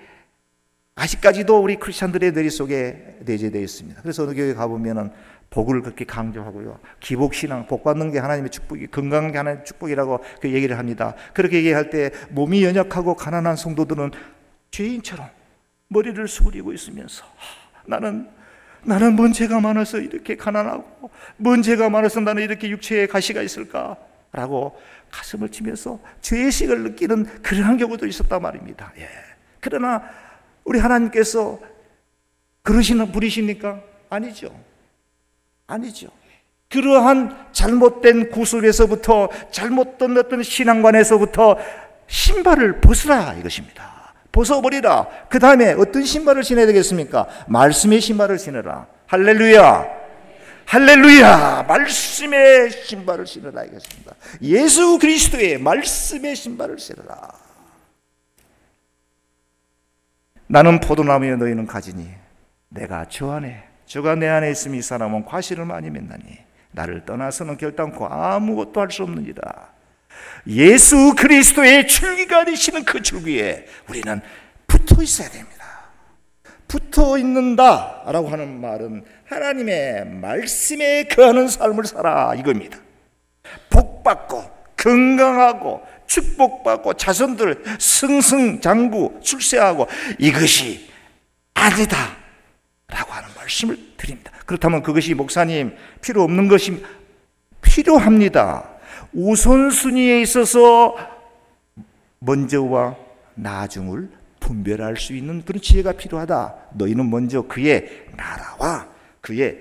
Speaker 2: 아직까지도 우리 크리스찬들의 뇌리 속에 내재되어 있습니다. 그래서 어느 교회 가보면은 복을 그렇게 강조하고요, 기복신앙, 복 받는 게 하나님의 축복이, 건강한 게 하나님의 축복이라고 그 얘기를 합니다. 그렇게 얘기할 때 몸이 연약하고 가난한 성도들은 죄인처럼 머리를 숙이고 있으면서 나는 뭔 죄가 많아서 이렇게 가난하고, 뭔 죄가 많아서 나는 이렇게 육체에 가시가 있을까? 라고 가슴을 치면서 죄의식을 느끼는 그러한 경우도 있었단 말입니다. 예. 그러나 우리 하나님께서 부리십니까? 아니죠. 아니죠. 그러한 잘못된 구습에서부터, 잘못된 어떤 신앙관에서부터 신발을 벗으라 이것입니다. 벗어버리라. 그 다음에 어떤 신발을 신어야 되겠습니까? 말씀의 신발을 신어라. 할렐루야. 할렐루야. 말씀의 신발을 신어라 이것입니다. 예수 그리스도의 말씀의 신발을 신어라. 나는 포도나무여 너희는 가지니 내가 저가 내 안에 있으면 이 사람은 과실을 많이 맺나니 나를 떠나서는 결단코 아무것도 할 수 없느니라. 예수 그리스도의 줄기가 되시는 그 줄기에 우리는 붙어 있어야 됩니다. 붙어 있는다 라고 하는 말은 하나님의 말씀에 거하는 삶을 살아 이겁니다. 복받고 건강하고 축복받고 자손들 승승장구 출세하고 이것이 아니다 라고 하는 말씀을 드립니다. 그렇다면 그것이 목사님 필요 없는 것이 필요합니다. 우선순위에 있어서 먼저와 나중을 분별할 수 있는 그런 지혜가 필요하다. 너희는 먼저 그의 나라와 그의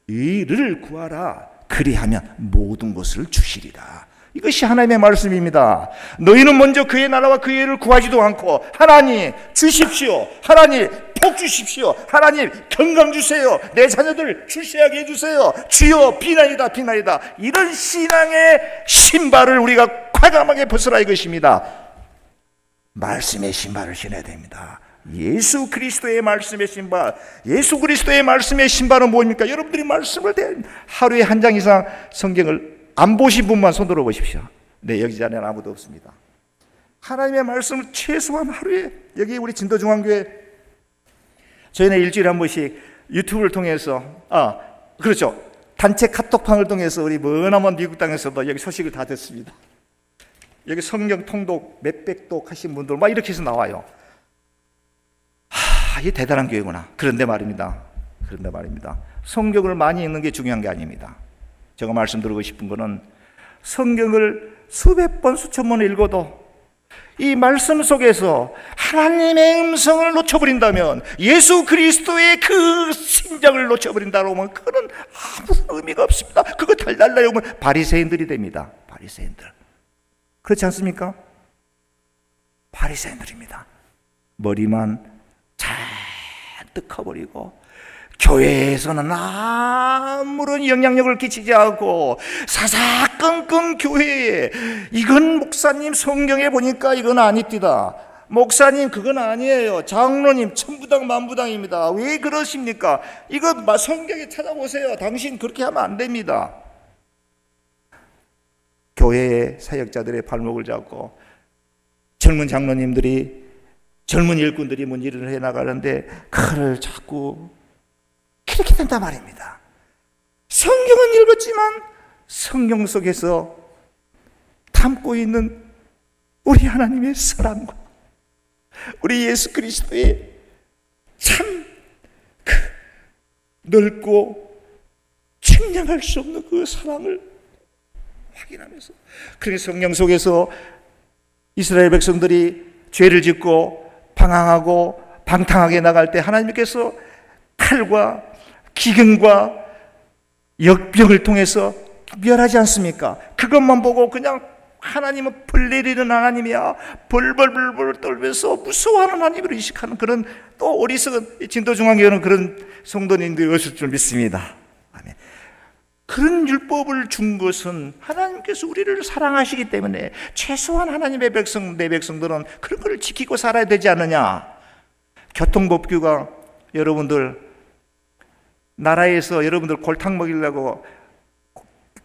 Speaker 2: 의를 구하라. 그리하면 모든 것을 주시리라. 이것이 하나님의 말씀입니다. 너희는 먼저 그의 나라와 그의 의를 구하지도 않고 하나님 주십시오. 하나님 복 주십시오. 하나님 건강 주세요. 내 자녀들 출세하게 해주세요. 주여 비나이다 비나이다. 이런 신앙의 신발을 우리가 과감하게 벗으라 이것입니다. 말씀의 신발을 신어야 됩니다. 예수 그리스도의 말씀의 신발. 예수 그리스도의 말씀의 신발은 뭡니까? 여러분들이 말씀을 하루에 한 장 이상 성경을 안 보신 분만 손 들어 보십시오. 네, 여기 자리에는 아무도 없습니다. 하나님의 말씀을 최소한 하루에, 여기 우리 진도중앙교회 저희는 일주일에 한 번씩 유튜브를 통해서 그렇죠, 단체 카톡방을 통해서 우리 머나먼 미국 땅에서도 여기 소식을 다 듣습니다. 여기 성경 통독 몇백독 하신 분들 막 이렇게 해서 나와요. 이게 대단한 교회구나. 그런데 말입니다. 성경을 많이 읽는 게 중요한 게 아닙니다. 제가 말씀드리고 싶은 거는 성경을 수백 번 수천 번 읽어도 이 말씀 속에서 하나님의 음성을 놓쳐버린다면, 예수 그리스도의 그 심장을 놓쳐버린다고 하면 그건 아무 의미가 없습니다. 그거 달달라 하면 바리새인들이 됩니다. 바리새인들. 그렇지 않습니까? 바리새인들입니다. 머리만 잔뜩 커버리고 교회에서는 아무런 영향력을 끼치지 않고 사사건건 교회에, 이건 목사님 성경에 보니까 이건 아닙니다. 목사님 그건 아니에요. 장로님 천부당 만부당입니다. 왜 그러십니까? 이거 성경에 찾아보세요. 당신 그렇게 하면 안 됩니다. 교회의 사역자들의 발목을 잡고 젊은 장로님들이, 젊은 일꾼들이 뭔 일을 해나가는데 그를 자꾸 그렇게 된단 말입니다. 성경은 읽었지만 성경 속에서 담고 있는 우리 하나님의 사랑과 우리 예수 그리스도의 참 그 넓고 측량할 수 없는 그 사랑을 확인하면서, 그래서 성경 속에서 이스라엘 백성들이 죄를 짓고 방황하고 방탕하게 나갈 때 하나님께서 칼과 기근과 역병을 통해서 멸하지 않습니까? 그것만 보고 그냥 하나님은 벌 내리는 하나님이야, 벌벌벌벌 떨면서 무서워하는 하나님으로 인식하는 그런 또 어리석은 진도중앙교회는 그런 성도님들이 있을 줄 믿습니다. 아멘. 그런 율법을 준 것은 하나님께서 우리를 사랑하시기 때문에 최소한 하나님의 백성, 내 백성들은 그런 걸 지키고 살아야 되지 않느냐. 교통법규가 여러분들 나라에서 여러분들 골탕 먹이려고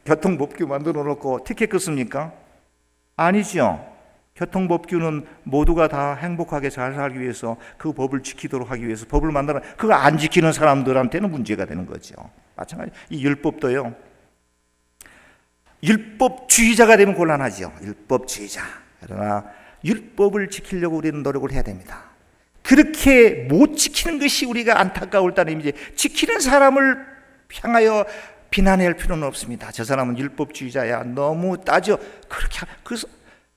Speaker 2: 교통법규 만들어 놓고 티켓 끊습니까? 아니죠. 교통법규는 모두가 다 행복하게 잘 살기 위해서 그 법을 지키도록 하기 위해서 법을 만들어, 그거 안 지키는 사람들한테는 문제가 되는 거죠. 마찬가지 이 율법도요. 율법주의자가 되면 곤란하죠. 율법주의자. 그러나 율법을 지키려고 우리는 노력을 해야 됩니다. 그렇게 못 지키는 것이 우리가 안타까울 따름이지, 지키는 사람을 향하여 비난할 필요는 없습니다. 저 사람은 율법주의자야, 너무 따져, 그렇게. 그래서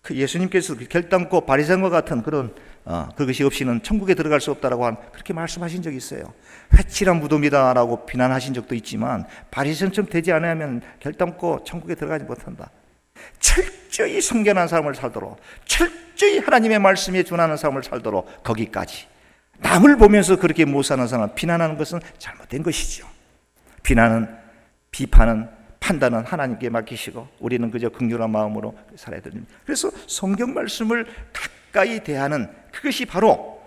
Speaker 2: 그 예수님께서 결단코 바리새인과 같은 그런 그것이 없이는 천국에 들어갈 수 없다라고 그렇게 말씀하신 적이 있어요. 회칠한 무덤이다라고 비난하신 적도 있지만 바리새인처럼 되지 않으면 결단코 천국에 들어가지 못한다. 철저히 성결한 삶을 살도록, 철저히 하나님의 말씀에 준하는 삶을 살도록, 거기까지. 남을 보면서 그렇게 못 사는 사람을 비난하는 것은 잘못된 것이죠. 비판은, 판단은 하나님께 맡기시고 우리는 그저 긍휼한 마음으로 살아야 됩니다. 그래서 성경 말씀을 가까이 대하는 그것이 바로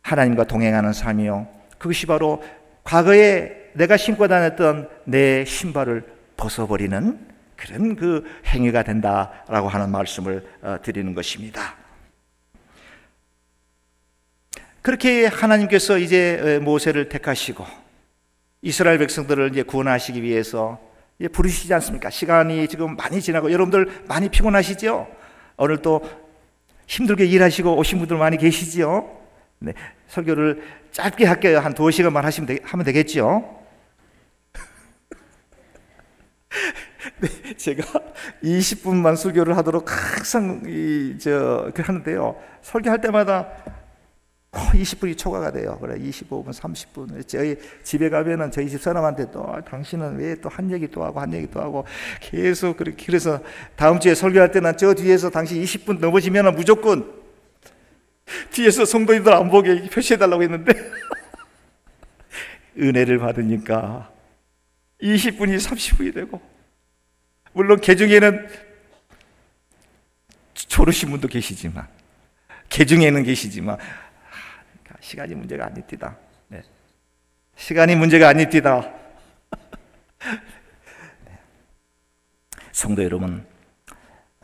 Speaker 2: 하나님과 동행하는 삶이요, 그것이 바로 과거에 내가 신고 다녔던 내 신발을 벗어버리는 그런 그 행위가 된다라고 하는 말씀을 드리는 것입니다. 그렇게 하나님께서 이제 모세를 택하시고 이스라엘 백성들을 이제 구원하시기 위해서 이제 부르시지 않습니까? 시간이 지금 많이 지나고 여러분들 많이 피곤하시죠? 오늘 또 힘들게 일하시고 오신 분들 많이 계시죠? 네, 설교를 짧게 할게요. 한 2시간만 하면 되겠죠? 네, 제가 20분만 설교를 하도록 항상 하는데요. 설교할 때마다 20분이 초과가 돼요. 그래 25분, 30분. 저희 집에 가면은 저희 집 사람한테 또 당신은 왜 또 한 얘기 또 하고 한 얘기 또 하고 계속 그렇게. 그래서 다음 주에 설교할 때는 저 뒤에서 당신 20분 넘어지면은 무조건 뒤에서 성도님들 안 보게 표시해 달라고 했는데 은혜를 받으니까 20분이 30분이 되고, 물론 개중에는 졸으신 분도 계시지만 시간이 문제가 아닙니다. 네. 시간이 문제가 아닙니다. 네. 성도 여러분,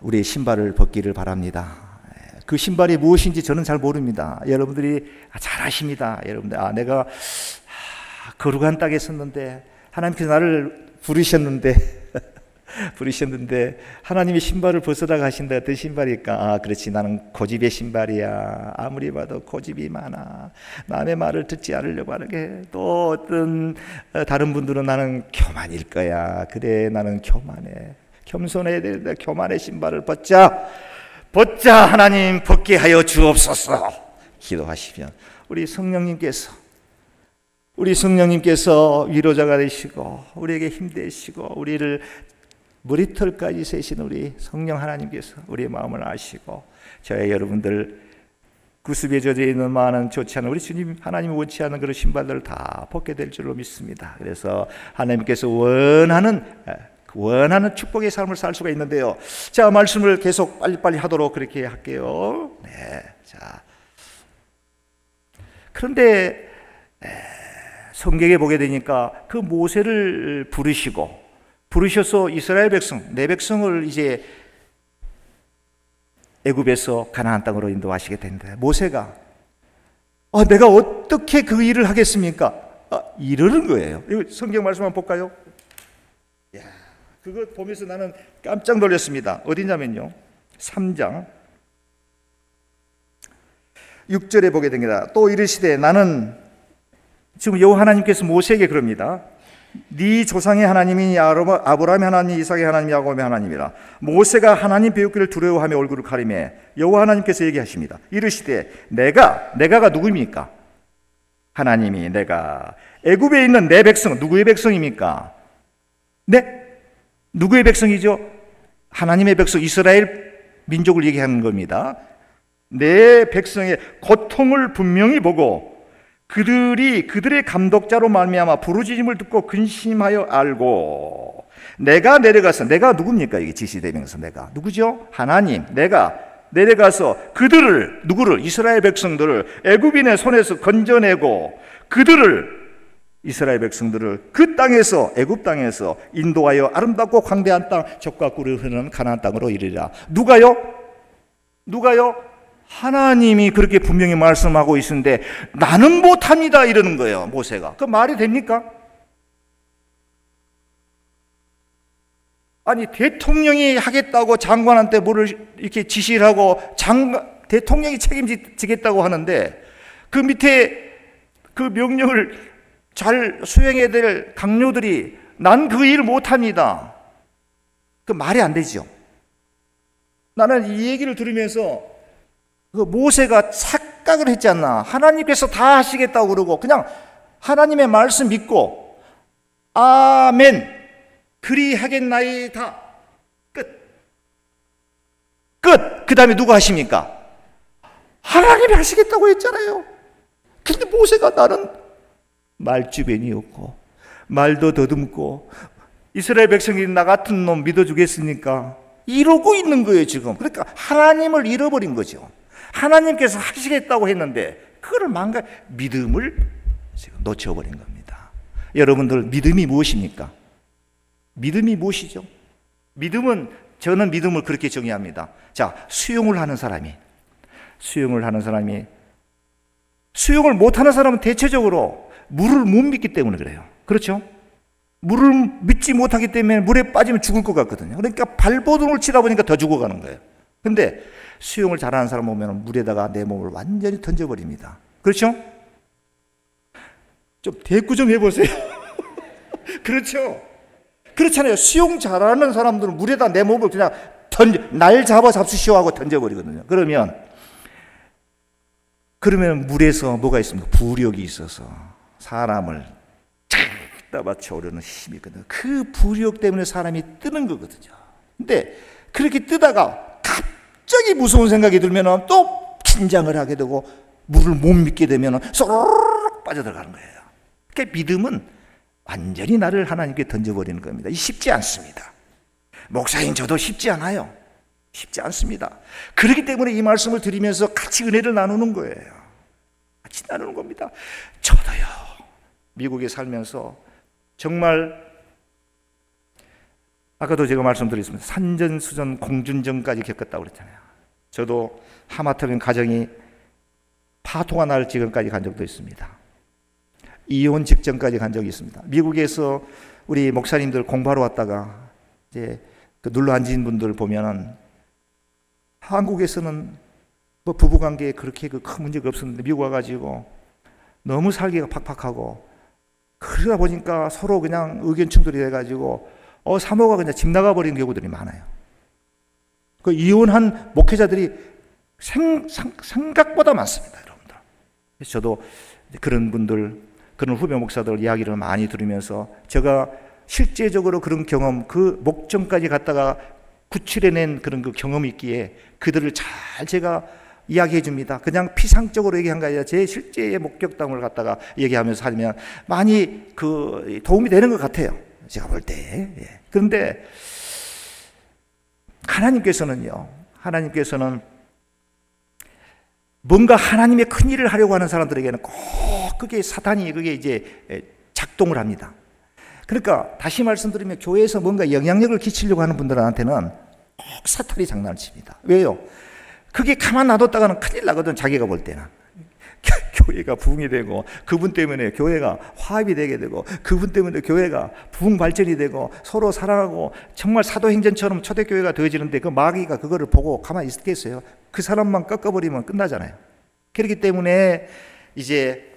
Speaker 2: 우리의 신발을 벗기를 바랍니다. 그 신발이 무엇인지 저는 잘 모릅니다. 여러분들이 잘 아십니다. 여러분들, 내가 거룩한 땅에 섰는데 하나님께서 나를 부르셨는데 하나님이 신발을 벗어라 하신다. 어떤 신발일까? 그렇지, 나는 고집의 신발이야. 아무리 봐도 고집이 많아. 남의 말을 듣지 않으려고 하는 게. 또 어떤 다른 분들은 나는 교만일 거야. 그래, 나는 교만해. 겸손해야 되는데 교만의 신발을 벗자 하나님 벗게 하여 주옵소서. 기도하시면 우리 성령님께서 위로자가 되시고 우리에게 힘되시고 우리를 머리털까지 세신 우리 성령 하나님께서 우리의 마음을 아시고 저의 여러분들 구습에 젖어 있는 많은 좋지 않은 우리 주님 하나님이 원치 않는 그런 신발들을 다 벗게 될 줄로 믿습니다. 그래서 하나님께서 원하는 축복의 삶을 살 수가 있는데요. 자, 말씀을 계속 빨리빨리 하도록 그렇게 할게요. 네, 자, 그런데 성경에 보게 되니까 그 모세를 부르셔서 이스라엘 백성, 내 백성을 이제 애굽에서 가나안 땅으로 인도하시게 된다. 모세가 내가 어떻게 그 일을 하겠습니까? 이러는 거예요. 이거 성경 말씀 한번 볼까요? 야, 그거 보면서 나는 깜짝 놀랐습니다. 어디냐면요, 3장 6절에 보게 됩니다. 또 이르시되 나는, 지금 여호와 하나님께서 모세에게 그럽니다. 네 조상의 하나님이 아브라함의 하나님, 이삭의 하나님, 야곱의 하나님이라. 모세가 하나님 배우기를 두려워하며 얼굴을 가리매 여호와 하나님께서 얘기하십니다. 이르시되 내가가 누구입니까? 하나님이 내가 애굽에 있는 내 백성, 누구의 백성입니까? 네? 누구의 백성이죠? 하나님의 백성, 이스라엘 민족을 얘기하는 겁니다. 내 백성의 고통을 분명히 보고 그들의 감독자로 말미암아 부르짖음을 듣고 근심하여 알고 내가 내려가서, 내가 누굽니까? 이게 지시대명사 내가 누구죠? 하나님. 내가 내려가서 누구를? 이스라엘 백성들을 애굽인의 손에서 건져내고 이스라엘 백성들을 그 땅에서, 애굽 땅에서 인도하여 아름답고 광대한 땅, 젖과 꿀이 흐르는 가나안 땅으로 이르리라. 누가요? 하나님이 그렇게 분명히 말씀하고 있는데 나는 못합니다 이러는 거예요, 모세가. 그 말이 됩니까? 아니, 대통령이 하겠다고 장관한테 뭐를 이렇게 지시를 하고 대통령이 책임지겠다고 하는데 그 밑에 그 명령을 잘 수행해야 될 강요들이 난 그 일 못합니다. 그 말이 안 되죠. 나는 이 얘기를 들으면서 그 모세가 착각을 했지 않나. 하나님께서 다 하시겠다고 그러고 그냥 하나님의 말씀 믿고 아멘 그리하겠나이다. 끝. 그 다음에 누가 하십니까? 하나님이 하시겠다고 했잖아요. 근데 모세가 나는 말주변이었고 말도 더듬고 이스라엘 백성이 나 같은 놈 믿어주겠습니까? 이러고 있는 거예요 지금. 그러니까 하나님을 잃어버린 거죠. 하나님께서 하시겠다고 했는데 그거를 믿음을 지금 놓쳐버린 겁니다. 여러분들 믿음이 무엇입니까? 믿음이 무엇이죠? 믿음은 저는 믿음을 그렇게 정의합니다. 자, 수용을 하는 사람이 수용을 못하는 사람은 대체적으로 물을 못 믿기 때문에 그래요. 그렇죠? 물을 믿지 못하기 때문에 물에 빠지면 죽을 것 같거든요. 그러니까 발버둥을 치다 보니까 더 죽어가는 거예요. 근데 수용을 잘하는 사람 보면 물에다가 내 몸을 완전히 던져버립니다. 그렇죠? 좀 대꾸 좀 해보세요. 그렇죠? 그렇잖아요. 수용 잘하는 사람들은 물에다 내 몸을 그냥 날 잡수시오 하고 던져버리거든요. 그러면 물에서 뭐가 있습니까? 부력이 있어서 사람을 떠받쳐 오려는 힘이 있거든요. 그 부력 때문에 사람이 뜨는 거거든요. 근데 그렇게 뜨다가 갑자기 무서운 생각이 들면 또 긴장을 하게 되고 물을 못 믿게 되면 쏘르륵 빠져들어가는 거예요. 그러니까 믿음은 완전히 나를 하나님께 던져버리는 겁니다. 쉽지 않습니다. 목사인 저도 쉽지 않아요. 쉽지 않습니다. 그렇기 때문에 이 말씀을 드리면서 같이 은혜를 나누는 거예요. 같이 나누는 겁니다. 저도요, 미국에 살면서 정말 아까도 제가 말씀드렸습니다. 산전수전 공준전까지 겪었다고 그랬잖아요. 저도 하마터면 가정이 파토가 날 지경까지 간 적도 있습니다. 이혼 직전까지 간 적이 있습니다. 미국에서 우리 목사님들 공부하러 왔다가 이제 그 눌러 앉은 분들 보면은 한국에서는 뭐 부부관계에 그렇게 큰 문제가 없었는데 미국 와가지고 너무 살기가 팍팍하고 그러다 보니까 서로 그냥 의견 충돌이 돼가지고 사모가 그냥 집 나가버리는 경우들이 많아요. 그 이혼한 목회자들이 생각보다 많습니다, 여러분들. 그래서 저도 그런 분들, 그런 후배 목사들 이야기를 많이 들으면서 제가 실제적으로 그런 경험, 그 목전까지 갔다가 구출해낸 그런 그 경험이 있기에 그들을 잘 제가 이야기해 줍니다. 그냥 피상적으로 얘기한 게 아니라 제 실제의 목격담을 갖다가 얘기하면서 살면 많이 그 도움이 되는 것 같아요. 제가 볼 때. 예. 그런데 하나님께서는 뭔가 하나님의 큰 일을 하려고 하는 사람들에게는 꼭 그게 이제 작동을 합니다. 그러니까 다시 말씀드리면 교회에서 뭔가 영향력을 끼치려고 하는 분들한테는 꼭 사탄이 장난을 칩니다. 왜요? 그게 가만 놔뒀다가는 큰일 나거든, 자기가 볼 때는. 교회가 부흥이 되고 그분 때문에 교회가 화합이 되게 되고 그분 때문에 교회가 부흥 발전이 되고 서로 사랑하고 정말 사도행전처럼 초대교회가 되어지는데 그 마귀가 그거를 보고 가만히 있겠어요? 그 사람만 꺾어버리면 끝나잖아요. 그렇기 때문에 이제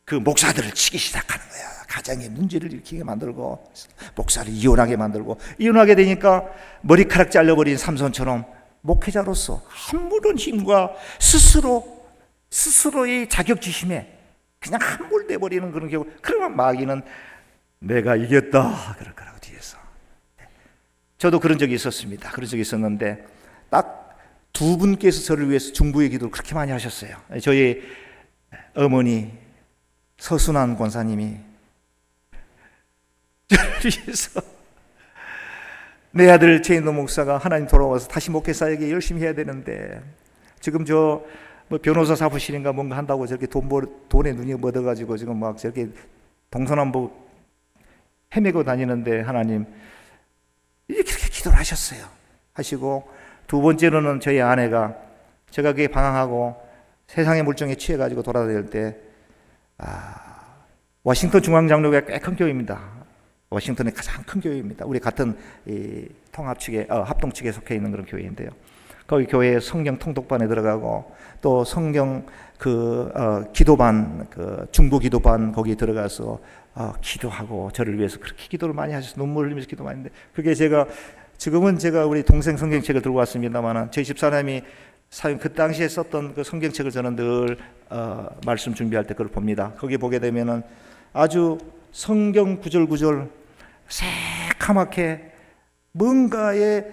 Speaker 2: 그 목사들을 치기 시작하는 거야. 가정에 문제를 일으키게 만들고 목사를 이혼하게 만들고, 이혼하게 되니까 머리카락 잘려버린 삼손처럼 목회자로서 아무런 힘과 스스로의 자격지심에 그냥 함몰돼 버리는 그런 경우, 그러면 마귀는 내가 이겼다 그럴 거라고 뒤에서. 저도 그런 적이 있었습니다. 그런 적이 있었는데 딱 두 분께서 저를 위해서 중보의 기도를 그렇게 많이 하셨어요. 저희 어머니 서순환 권사님이 저를 위해서 내 아들 최인도 목사가 하나님 돌아와서 다시 목회사에게 열심히 해야 되는데 지금 뭐 변호사 사무실인가 뭔가 한다고 저렇게 돈에 눈이 묻어가지고 지금 막 저렇게 동서남북 헤매고 다니는데 하나님 이렇게 기도를 하시고, 두 번째로는 저희 아내가 제가 그게 방황하고 세상의 물정에 취해가지고 돌아다닐 때 워싱턴 중앙장로교회가 꽤 큰 교회입니다. 워싱턴의 가장 큰 교회입니다. 우리 같은 이 통합 측에 합동 측에 속해 있는 그런 교회인데요. 거기 교회 성경 통독반에 들어가고 또 성경 기도반, 중보 기도반 거기 들어가서 기도하고 저를 위해서 그렇게 기도를 많이 하셔서 눈물을 흘리면서 기도 많이 했는데, 그게 지금은 제가 우리 동생 성경책을 들고 왔습니다만 저희 집사람이 그 당시에 썼던 그 성경책을 저는 늘 말씀 준비할 때 그걸 봅니다. 거기 보게 되면은 아주 성경 구절구절 새카맣게 뭔가에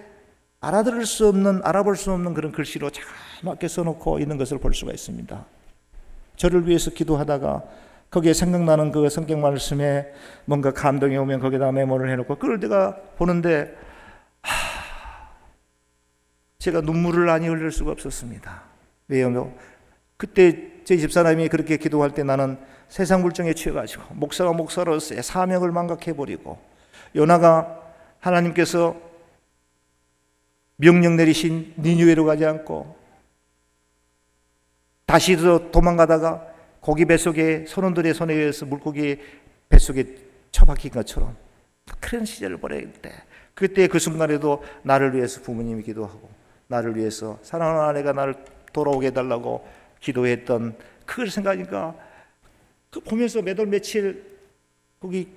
Speaker 2: 알아볼 수 없는 그런 글씨로 자그맣게 써놓고 있는 것을 볼 수가 있습니다. 저를 위해서 기도하다가 거기에 생각나는 그 성경 말씀에 뭔가 감동이 오면 거기다 메모를 해놓고 그걸 내가 보는데 제가 눈물을 많이 흘릴 수가 없었습니다. 왜요? 그때 제 집사람이 그렇게 기도할 때 나는 세상 물정에 취해가지고 목사가 목사로서의 사명을 망각해버리고, 요나가 하나님께서 명령 내리신 니느웨로 가지 않고 다시도 도망가다가 고기 뱃속에 선원들의 손에 의해서 물고기 뱃속에 처박힌 것처럼 그런 시절을 보낼 때, 그때 그 순간에도 나를 위해서 부모님이 기도하고 나를 위해서 사랑하는 아내가 나를 돌아오게 해달라고 기도했던 그걸 생각하니까 그 보면서 몇 월 며칠 거기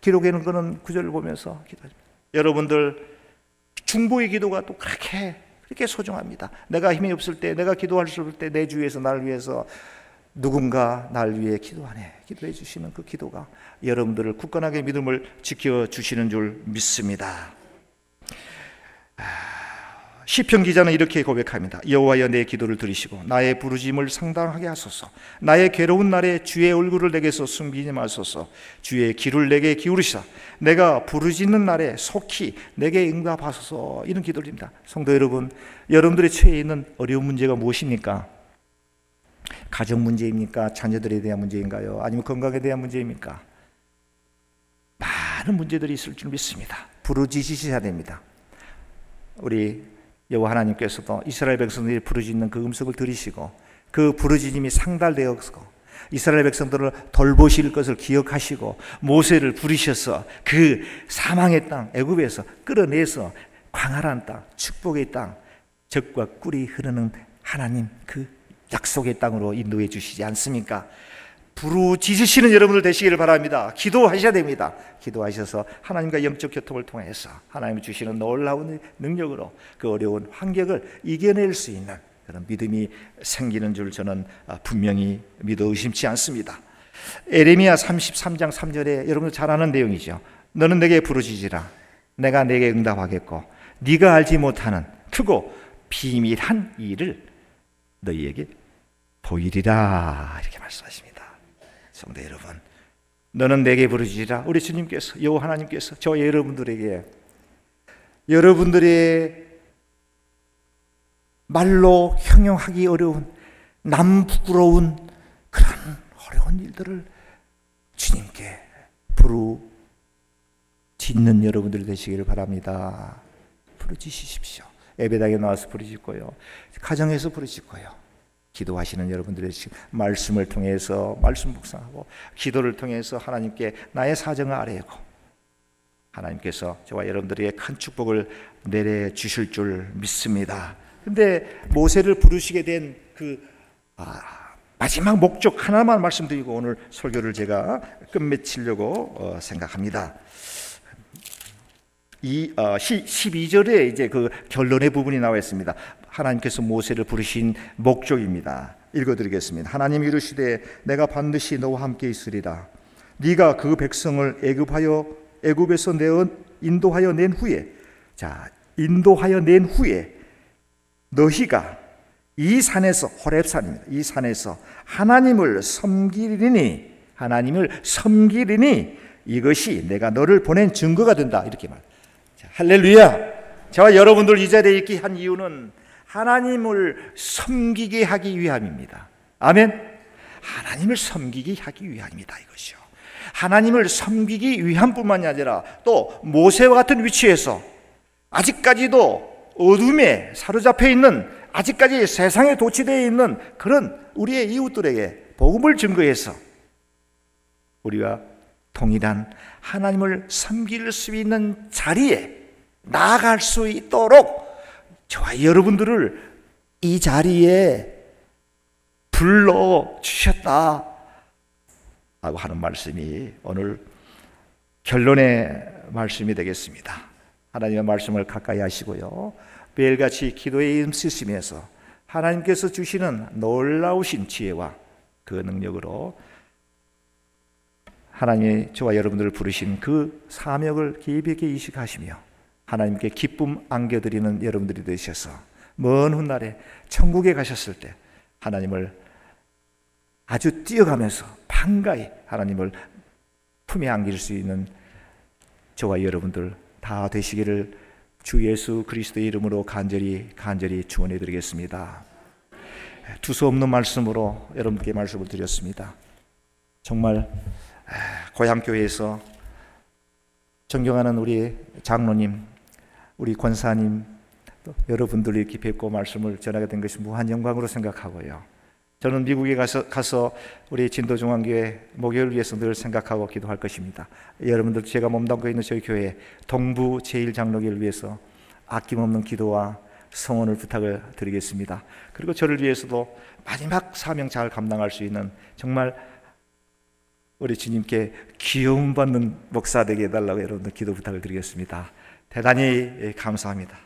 Speaker 2: 기록해 놓은 거는 구절을 보면서 기도합니다. 여러분들 중보의 기도가 또 그렇게 소중합니다. 내가 힘이 없을 때, 내가 기도할 수 없을 때 내 주위에서 나를 위해서 누군가 나를 위해 기도해 주시는 그 기도가 여러분들을 굳건하게 믿음을 지켜주시는 줄 믿습니다. 시편 기자는 이렇게 고백합니다. 여호와여 내 기도를 들으시고 나의 부르짖음을 상당하게 하소서. 나의 괴로운 날에 주의 얼굴을 내게서 숨기지 마소서. 주의 귀를 내게 기울이시사 내가 부르짖는 날에 속히 내게 응답하소서. 이런 기도입니다. 성도 여러분, 여러분들의 처해 있는 어려운 문제가 무엇입니까? 가정 문제입니까? 자녀들에 대한 문제인가요? 아니면 건강에 대한 문제입니까? 많은 문제들이 있을 줄 믿습니다. 부르짖으셔야 됩니다. 우리 여호와 하나님께서도 이스라엘 백성들이 부르짖는 그 음성을 들으시고 그 부르짖음이 상달되어서 이스라엘 백성들을 돌보실 것을 기억하시고 모세를 부르셔서 그 사망의 땅 애굽에서 끌어내서 광활한 땅, 축복의 땅, 젖과 꿀이 흐르는 하나님 그 약속의 땅으로 인도해 주시지 않습니까? 부르짖으시는 여러분들 되시기를 바랍니다. 기도하셔야 됩니다. 기도하셔서 하나님과 영적 교통을 통해서 하나님이 주시는 놀라운 능력으로 그 어려운 환경을 이겨낼 수 있는 그런 믿음이 생기는 줄 저는 분명히 믿어 의심치 않습니다. 에레미야 33장 3절에 여러분들 잘 아는 내용이죠. 너는 내게 부르짖으라. 내가 내게 응답하겠고 네가 알지 못하는 크고 비밀한 일을 너희에게 보이리라. 이렇게 말씀하십니다. 성도 여러분, 너는 내게 부르짖으라. 우리 주님께서, 여호와 하나님께서 저 여러분들에게 여러분들의 말로 형용하기 어려운 남 부끄러운 그런 어려운 일들을 주님께 부르짖는 여러분들 되시기를 바랍니다. 부르짖으십시오. 예배당에 나와서 부르짖고요, 가정에서 부르짖고요, 기도하시는 여러분들의 말씀을 통해서 말씀 묵상하고 기도를 통해서 하나님께 나의 사정을 아뢰고 하나님께서 저와 여러분들에게 큰 축복을 내려주실 줄 믿습니다. 근데 모세를 부르시게 된 그 마지막 목적 하나만 말씀드리고 오늘 설교를 제가 끝맺히려고 생각합니다. 이 12절에 이제 그 결론의 부분이 나와 있습니다. 하나님께서 모세를 부르신 목적입니다. 읽어드리겠습니다. 하나님이 이르시되 내가 반드시 너와 함께 있으리라. 네가 그 백성을 애굽에서 인도하여 낸 후에 너희가 이 산에서, 호렙산입니다. 이 산에서 하나님을 섬기리니 이것이 내가 너를 보낸 증거가 된다. 이렇게 말. 할렐루야. 저와 여러분들 이 자리에 있게 한 이유는 하나님을 섬기게 하기 위함입니다. 아멘. 하나님을 섬기게 하기 위함이다 이것이요. 하나님을 섬기기 위함뿐만이 아니라 또 모세와 같은 위치에서 아직까지도 어둠에 사로잡혀 있는, 아직까지 세상에 도취되어 있는 그런 우리의 이웃들에게 복음을 증거해서 우리가 동일한 하나님을 섬길 수 있는 자리에 나아갈 수 있도록 저와 여러분들을 이 자리에 불러주셨다 라고 하는 말씀이 오늘 결론의 말씀이 되겠습니다. 하나님의 말씀을 가까이 하시고요, 매일같이 기도에 힘쓰시면서 하나님께서 주시는 놀라우신 지혜와 그 능력으로 하나님이 저와 여러분들을 부르신 그 사명을 깊이 있게 이식하시며 하나님께 기쁨 안겨드리는 여러분들이 되셔서 먼 훗날에 천국에 가셨을 때 하나님을 아주 뛰어가면서 반가이 하나님을 품에 안길 수 있는 저와 여러분들 다 되시기를 주 예수 그리스도의 이름으로 간절히 축원해 드리겠습니다. 두서없는 말씀으로 여러분께 말씀을 드렸습니다. 정말 고향교회에서 존경하는 우리 장로님, 우리 권사님, 여러분들을 이렇게 뵙고 말씀을 전하게 된 것이 무한 영광으로 생각하고요. 저는 미국에 가서 우리 진도중앙교회 목요일을 위해서 늘 생각하고 기도할 것입니다. 여러분들, 제가 몸담고 있는 저희 교회 동부 제1장로교를 위해서 아낌없는 기도와 성원을 부탁을 드리겠습니다. 그리고 저를 위해서도 마지막 사명 잘 감당할 수 있는 정말 우리 주님께 기여받는 목사 되게 해달라고 여러분들 기도 부탁을 드리겠습니다. 대단히 감사합니다.